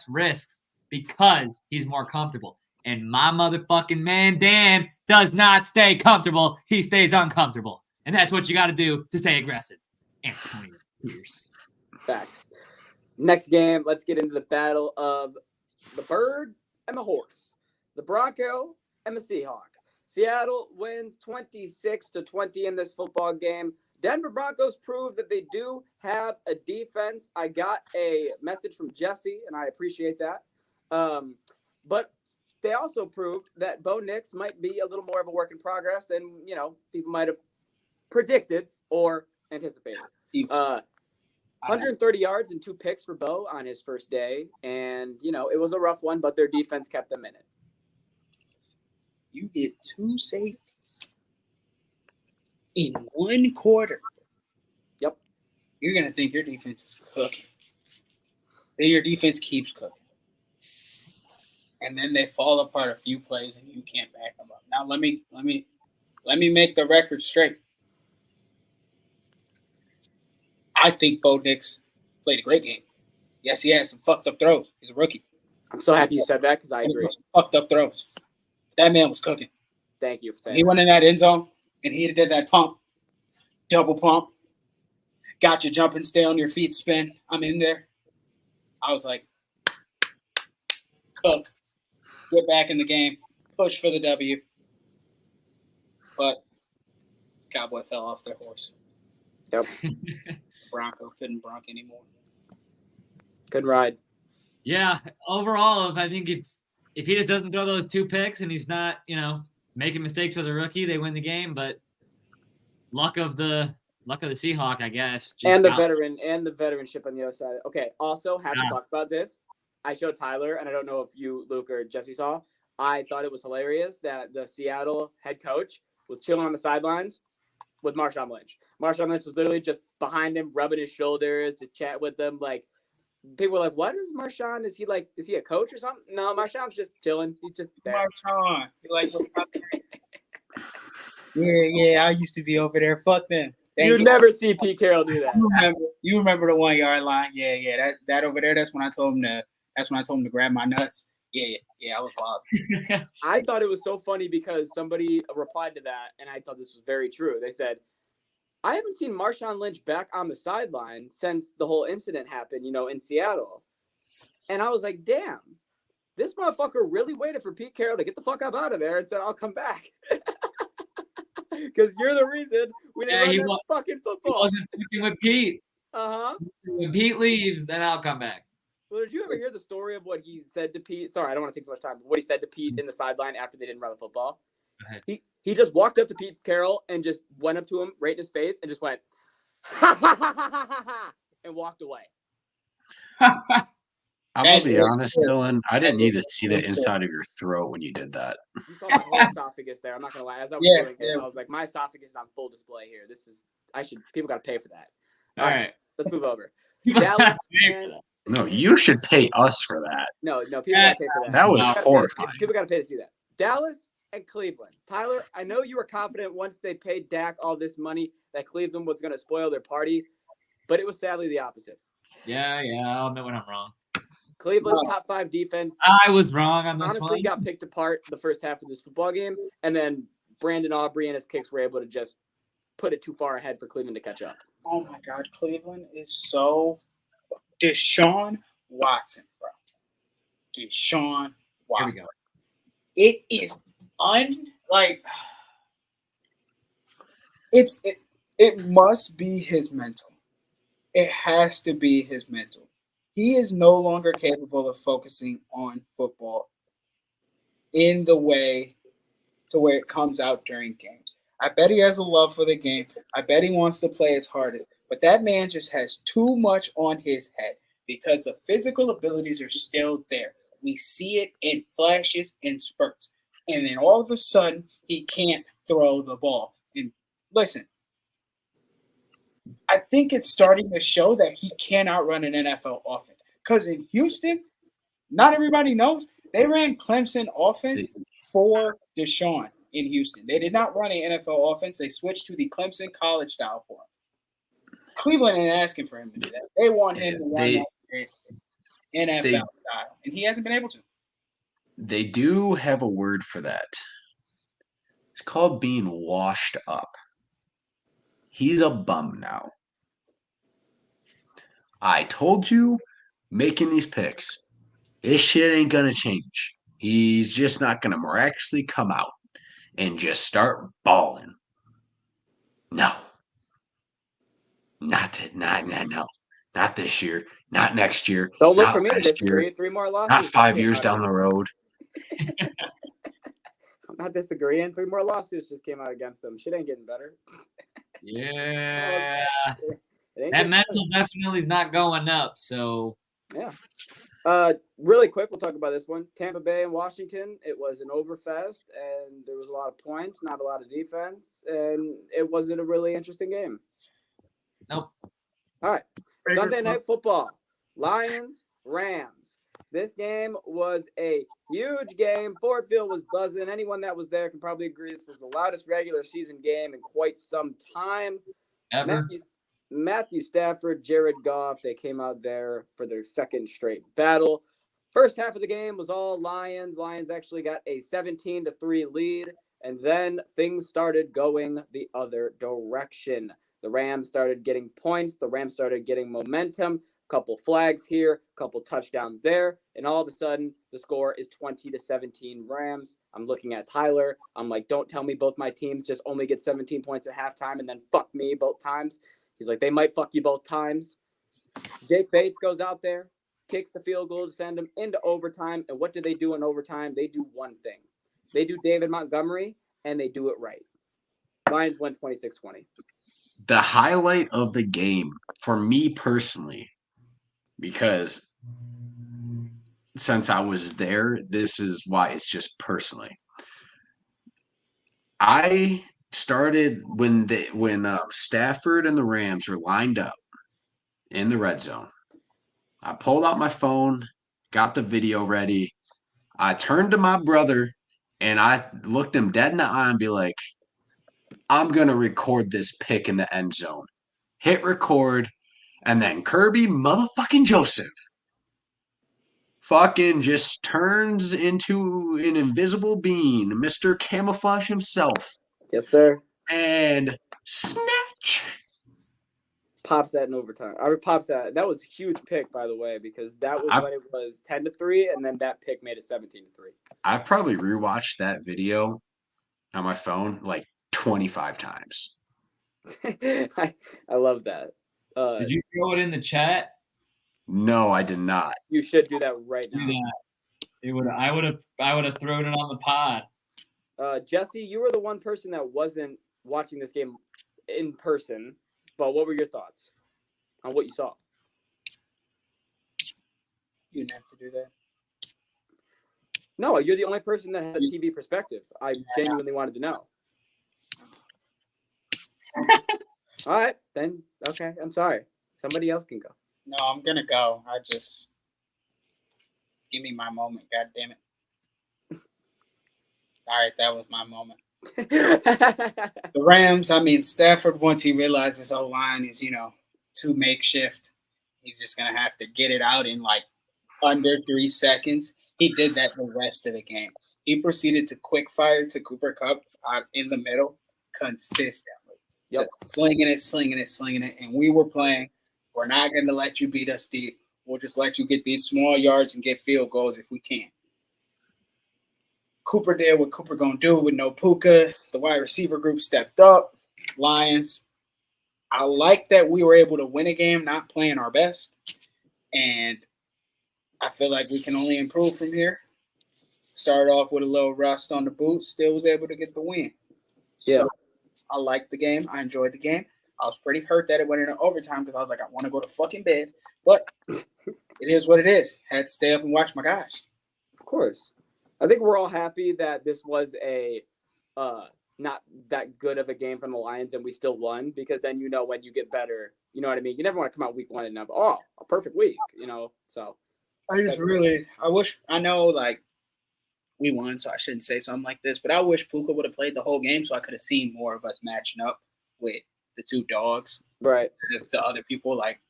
Speaker 2: risks because he's more comfortable. And my motherfucking man Dan does not stay comfortable; he stays uncomfortable, and that's what you got to do to stay aggressive. Antonio Pierce.
Speaker 3: Fact. Next game, let's get into the battle of the bird and the horse, the Bronco and the Seahawk. Seattle wins 26-20 in this football game. Denver Broncos prove that they do have a defense. I got a message from Jesse, and I appreciate that. But they also proved that Bo Nix might be a little more of a work in progress than, people might have predicted or anticipated. 130 yards and 2 picks for Bo on his first day. And, it was a rough one, but their defense kept them in it.
Speaker 1: You get 2 safeties in 1 quarter.
Speaker 3: Yep.
Speaker 1: You're going to think your defense is cooking. Then your defense keeps cooking. And then they fall apart a few plays and you can't back them up. Now let me make the record straight. I think Bo Nix played a great game. Yes, he had some fucked up throws. He's a rookie.
Speaker 3: I'm so happy you said that because I agree.
Speaker 1: Some fucked up throws. That man was cooking.
Speaker 3: Thank you for saying
Speaker 1: He went in that end zone and he did that pump, double pump, got you jumping, stay on your feet, spin. I'm in there. I was like, cook, get back in the game, push for the W. But Cowboy fell off their horse.
Speaker 3: Yep.
Speaker 1: Bronco couldn't bronc anymore.
Speaker 3: Good ride.
Speaker 2: Yeah, overall, I think if he just doesn't throw those 2 picks and he's not, making mistakes as a rookie, they win the game. But luck of the Seahawk, I guess.
Speaker 3: And the veteranship on the other side. Okay, also have to talk about this. I showed Tyler, and I don't know if you, Luke, or Jesse saw. I thought it was hilarious that the Seattle head coach was chilling on the sidelines with Marshawn Lynch. Marshawn Lynch was literally just behind him, rubbing his shoulders, just chat with them. Like, people were like, what is Marshawn? Is he a coach or something? No, Marshawn's just chilling. He's just there.
Speaker 1: Marshawn. Yeah, I used to be over there. Fuck them.
Speaker 3: You never see Pete Carroll do that.
Speaker 1: You remember the 1 yard line? Yeah. That over there. That's when I told him to grab my nuts. Yeah. I was wild.
Speaker 3: I thought it was so funny because somebody replied to that, and I thought this was very true. They said, I haven't seen Marshawn Lynch back on the sideline since the whole incident happened, in Seattle. And I was like, damn, this motherfucker really waited for Pete Carroll to get the fuck up out of there and said, I'll come back. Because you're the reason we didn't run that fucking football.
Speaker 2: He wasn't fucking with Pete.
Speaker 3: Uh-huh.
Speaker 2: When Pete leaves, then I'll come back.
Speaker 3: Well, did you ever hear the story of what he said to Pete? Sorry, I don't want to take too much time. But what he said to Pete in the sideline after they didn't run the football?
Speaker 2: Go ahead.
Speaker 3: He just walked up to Pete Carroll and just went up to him right in his face and just went, and walked away.
Speaker 7: I'm going to be honest, Dylan. I didn't need to see the inside of your throat when you did that.
Speaker 3: You saw my whole esophagus there. I'm not going to lie. As I was doing it, I was like, my esophagus is on full display here. People got to pay for that.
Speaker 2: All right.
Speaker 3: Let's move over. Dallas and
Speaker 7: No, you should pay us for that.
Speaker 3: No, people got to pay for that.
Speaker 7: That was horrifying.
Speaker 3: People got to pay to see that. Dallas and Cleveland. Tyler, I know you were confident once they paid Dak all this money that Cleveland was going to spoil their party, but it was sadly the opposite.
Speaker 2: Yeah, I'll admit when I'm wrong.
Speaker 3: Cleveland's top 5 defense.
Speaker 2: I was wrong on this
Speaker 3: honestly
Speaker 2: one.
Speaker 3: Got picked apart the first half of this football game, and then Brandon Aubrey and his kicks were able to just put it too far ahead for Cleveland to catch up.
Speaker 1: Oh my God, Cleveland is so Deshaun Watson, bro. Deshaun
Speaker 2: Here we
Speaker 1: Watson.
Speaker 2: go.
Speaker 1: It is it must be his mental. It has to be his mental. He is no longer capable of focusing on football in the way to where it comes out during games. I bet he has a love for the game. I bet he wants to play his hardest. But that man just has too much on his head because the physical abilities are still there. We see it in flashes and spurts. And then all of a sudden, he can't throw the ball. And listen, I think it's starting to show that he cannot run an NFL offense. Because in Houston, not everybody knows, they ran Clemson offense for Deshaun in Houston. They did not run an NFL offense. They switched to the Clemson college style for him. Cleveland ain't asking for him to do that. They want him to run that NFL style, and he hasn't been able to.
Speaker 7: They do have a word for that. It's called being washed up. He's a bum now. I told you, making these picks, this shit ain't gonna change. He's just not gonna miraculously come out and just start balling. No. Not this year. Not next year.
Speaker 3: Don't look
Speaker 7: not
Speaker 3: for me to
Speaker 7: last
Speaker 3: disagree.
Speaker 7: year,
Speaker 3: 3 more losses.
Speaker 7: Not 5 years down the road.
Speaker 3: I'm not disagreeing. 3 more lawsuits just came out against him. Shit ain't getting better.
Speaker 2: Yeah.
Speaker 3: It ain't
Speaker 2: That
Speaker 3: getting
Speaker 2: mental definitely is not going up. So
Speaker 3: better. Really quick, we'll talk about this one. Tampa Bay and Washington. It was an overfest, and there was a lot of points, not a lot of defense, and it wasn't a really interesting game.
Speaker 2: nope.
Speaker 3: All right. Sunday Night Football. Lions, Rams. This game was a huge game. Ford Field was buzzing. Anyone that was there can probably agree this was the loudest regular season game in quite some time.
Speaker 2: Ever.
Speaker 3: Matthew Stafford, Jared Goff, they came out there for their second straight battle. First half of the game was all Lions. Lions actually got a 17-3 lead, and then things started going the other direction. The Rams started getting points. The Rams started getting momentum. Couple flags here, couple touchdowns there, and all of a sudden the score is 20-17 Rams. I'm looking at Tyler. I'm like, don't tell me both my teams just only get 17 points at halftime and then fuck me both times. He's like, they might fuck you both times. Jake Bates goes out there, kicks the field goal to send them into overtime. And what do they do in overtime? They do one thing. They do David Montgomery, and they do it right. Lions win 26-20.
Speaker 7: The highlight of the game for me personally, because since I was there, this is why it's just personally. I started when Stafford and the Rams were lined up in the red zone. I pulled out my phone, got the video ready. I turned to my brother and I looked him dead in the eye and be like, I'm going to record this pick in the end zone. Hit record, and then Kirby motherfucking Joseph fucking just turns into an invisible being, Mr. Camouflage himself.
Speaker 3: Yes, sir.
Speaker 7: And snatch.
Speaker 3: Pops that in overtime. Pops that. That was a huge pick, by the way, because that was when it was 10-3, and then that pick made it 17-3.
Speaker 7: I've probably rewatched that video on my phone like 25 times.
Speaker 3: I love that.
Speaker 2: Did you throw it in the chat?
Speaker 7: No, I did not.
Speaker 3: You should do that right
Speaker 2: Do
Speaker 3: now.
Speaker 2: that. I would have thrown it on the pod.
Speaker 3: Jesse, you were the one person that wasn't watching this game in person, but what were your thoughts on what you saw?
Speaker 1: You didn't have to do that.
Speaker 3: No, you're the only person that had a TV perspective. I genuinely wanted to know. All right, then. Okay, I'm sorry. Somebody else can go.
Speaker 1: No, I'm gonna go. Give me my moment. God damn it! All right, that was my moment. The Rams. I mean, Stafford. Once he realized this whole line is, too makeshift, he's just gonna have to get it out in like under 3 seconds. He did that the rest of the game. He proceeded to quick fire to Cooper Kupp out in the middle consistently.
Speaker 3: Yep.
Speaker 1: Just slinging it. And we were playing. We're not going to let you beat us deep. We'll just let you get these small yards and get field goals if we can. Cooper did what Cooper gonna do with no Puka. The wide receiver group stepped up. Lions. I like that we were able to win a game not playing our best. And I feel like we can only improve from here. Started off with a little rust on the boots. Still was able to get the win.
Speaker 3: Yeah.
Speaker 1: So I liked the game. I enjoyed the game. I was pretty hurt that it went into overtime because I was like, I want to go to fucking bed. But it is what it is. Had to stay up and watch my guys.
Speaker 3: Of course. I think we're all happy that this was a not that good of a game from the Lions and we still won, because then you know when you get better, you know what I mean? You never want to come out week 1 and have, a perfect week, you know? So
Speaker 1: I know like we won, so I shouldn't say something like this, but I wish Puka would have played the whole game so I could have seen more of us matching up with the two dogs.
Speaker 3: Right.
Speaker 1: If the other people like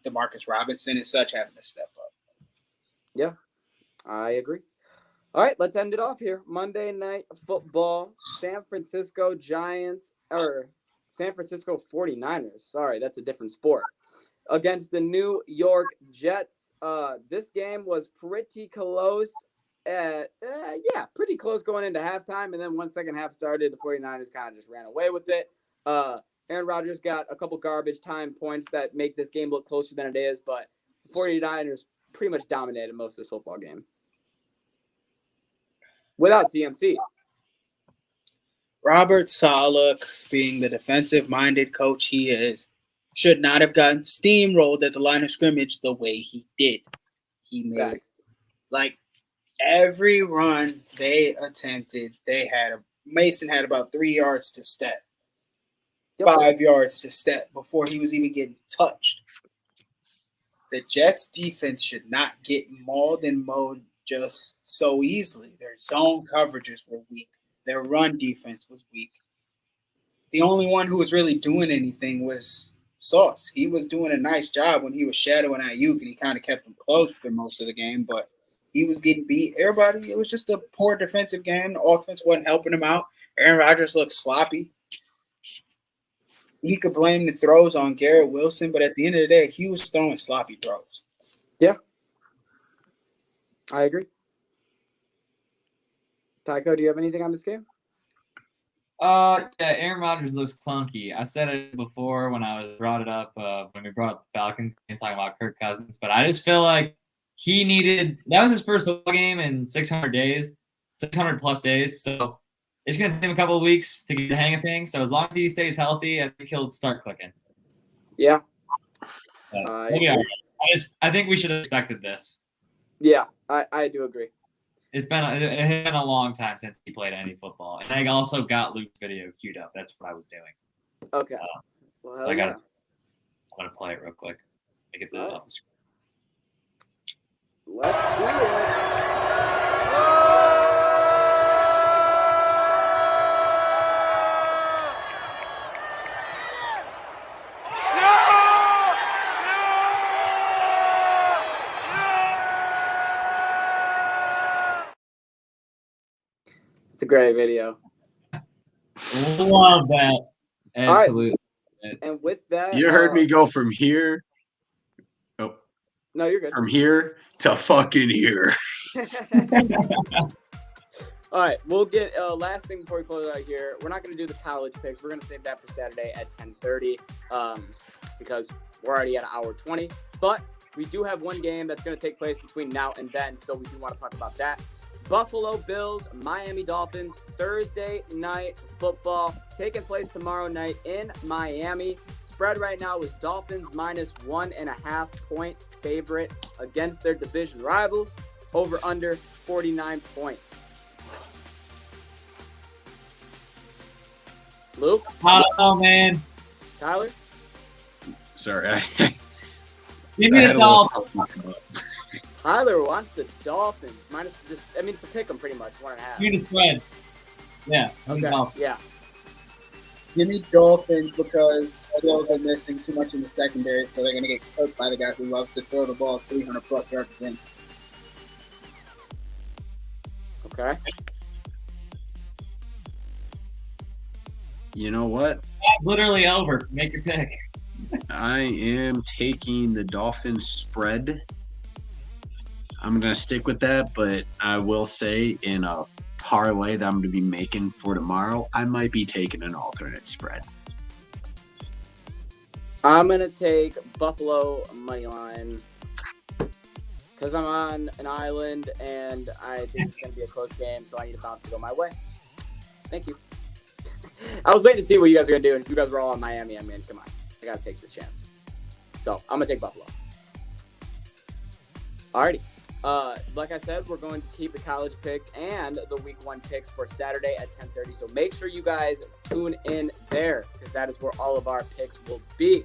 Speaker 1: Demarcus Robinson and such having to step up.
Speaker 3: Yeah, I agree. All right, let's end it off here. Monday Night Football, San Francisco 49ers. Sorry, that's a different sport. Against the New York Jets. This game was pretty close. Pretty close going into halftime. And then once second half started, the 49ers kind of just ran away with it. Aaron Rodgers got a couple garbage time points that make this game look closer than it is. But the 49ers pretty much dominated most of this football game. Without CMC.
Speaker 1: Robert Saleh, being the defensive-minded coach he is, should not have gotten steamrolled at the line of scrimmage the way he did. He made like every run they attempted, Mason had about 3 yards to step, 5 yards to step before he was even getting touched. The Jets defense should not get mauled and mowed just so easily. Their zone coverages were weak. Their run defense was weak. The only one who was really doing anything was Sauce. He was doing a nice job when he was shadowing Ayuk, and he kind of kept him close for most of the game, but he was getting beat. Everybody, it was just a poor defensive game. The offense wasn't helping him out. Aaron Rodgers looked sloppy. He could blame the throws on Garrett Wilson, but at the end of the day, he was throwing sloppy throws.
Speaker 3: Yeah. I agree. Tycho, do you have anything on this game?
Speaker 2: Aaron Rodgers looks clunky. I said it before when I brought it up when we brought up the Falcons and talking about Kirk Cousins, but I just feel like that was his first football game in 600 plus days. So it's going to take him a couple of weeks to get the hang of things. So as long as he stays healthy, I think he'll start clicking.
Speaker 3: Yeah.
Speaker 2: I think we should have expected this.
Speaker 3: Yeah, I do agree.
Speaker 2: It had been a long time since he played any football. And I also got Luke's video queued up. That's what I was doing.
Speaker 3: Okay.
Speaker 2: So I'm going to play it real quick. I get the off the screen.
Speaker 3: Let's do it. It's a great video.
Speaker 2: Love that. Absolutely.
Speaker 3: Right. And with that,
Speaker 7: you heard me go from here. Oh,
Speaker 3: no, you're good.
Speaker 7: From here to fucking here.
Speaker 3: All right, we'll get last thing before we close out here. We're not going to do the college picks. We're going to save that for Saturday at 10:30 because we're already at 1:20. But we do have one game that's going to take place between now and then, so we do want to talk about that. Buffalo Bills, Miami Dolphins, Thursday night football taking place tomorrow night in Miami. Spread right now is Dolphins -1.5 point favorite against their division rivals. Over under 49 points. Luke?
Speaker 2: I don't know, man.
Speaker 3: Tyler?
Speaker 7: Sorry.
Speaker 2: Give me the Dolphins.
Speaker 3: Tyler wants the Dolphins. To pick them pretty much, 1.5.
Speaker 2: Give me the spread. Yeah.
Speaker 3: Okay. Yeah.
Speaker 1: Give me Dolphins because the Bills are missing too much in the secondary, so they're going to get cooked by the guy who loves to throw the ball 300-plus yards again.
Speaker 3: Okay.
Speaker 7: You know what?
Speaker 2: It's literally over. Make your pick.
Speaker 7: I am taking the Dolphins spread I'm gonna stick with that, but I will say in a parlay that I'm gonna be making for tomorrow, I might be taking an alternate spread.
Speaker 3: I'm going to take Buffalo money line because I'm on an island and I think it's going to be a close game, so I need a bounce to go my way. Thank you. I was waiting to see what you guys are going to do, and if you guys were all on Miami, I mean, come on. I got to take this chance. So I'm going to take Buffalo. Alrighty. Like I said, we're going to keep the college picks and the week 1 picks for Saturday at 10:30. So make sure you guys tune in there because that is where all of our picks will be.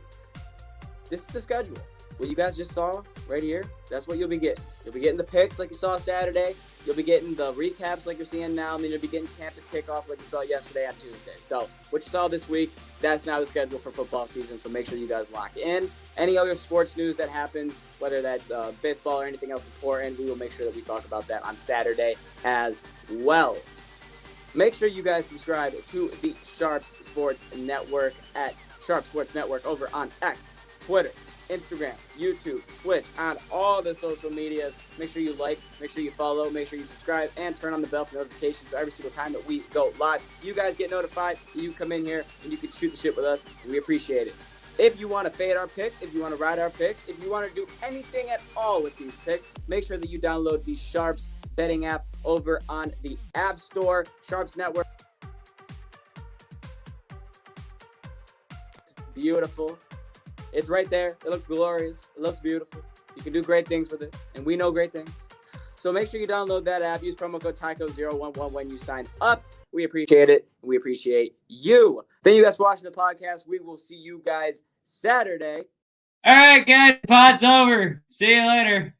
Speaker 3: This is the schedule. What you guys just saw right here, that's what you'll be getting. You'll be getting the picks like you saw Saturday. You'll be getting the recaps like you're seeing now. And then you'll be getting campus kickoff like you saw yesterday on Tuesday. So what you saw this week, that's now the schedule for football season. So make sure you guys lock in. Any other sports news that happens, whether that's baseball or anything else important, we will make sure that we talk about that on Saturday as well. Make sure you guys subscribe to the Sharps Sports Network at Sharps Sports Network over on X, Twitter, Instagram, YouTube, Twitch, on all the social medias. Make sure you like, make sure you follow, make sure you subscribe, and turn on the bell for notifications so every single time that we go live, you guys get notified. You come in here and you can shoot the shit with us, and we appreciate it. If you want to fade our picks, if you want to ride our picks, if you want to do anything at all with these picks, make sure that you download the Sharps betting app over on the App Store. Sharps Network. Beautiful. It's right there. It looks glorious. It looks beautiful. You can do great things with it, and we know great things. So make sure you download that app. Use promo code TYCO011 when you sign up. We appreciate it. We appreciate you. Thank you guys for watching the podcast. We will see you guys Saturday.
Speaker 2: All right, guys. Pod's over. See you later.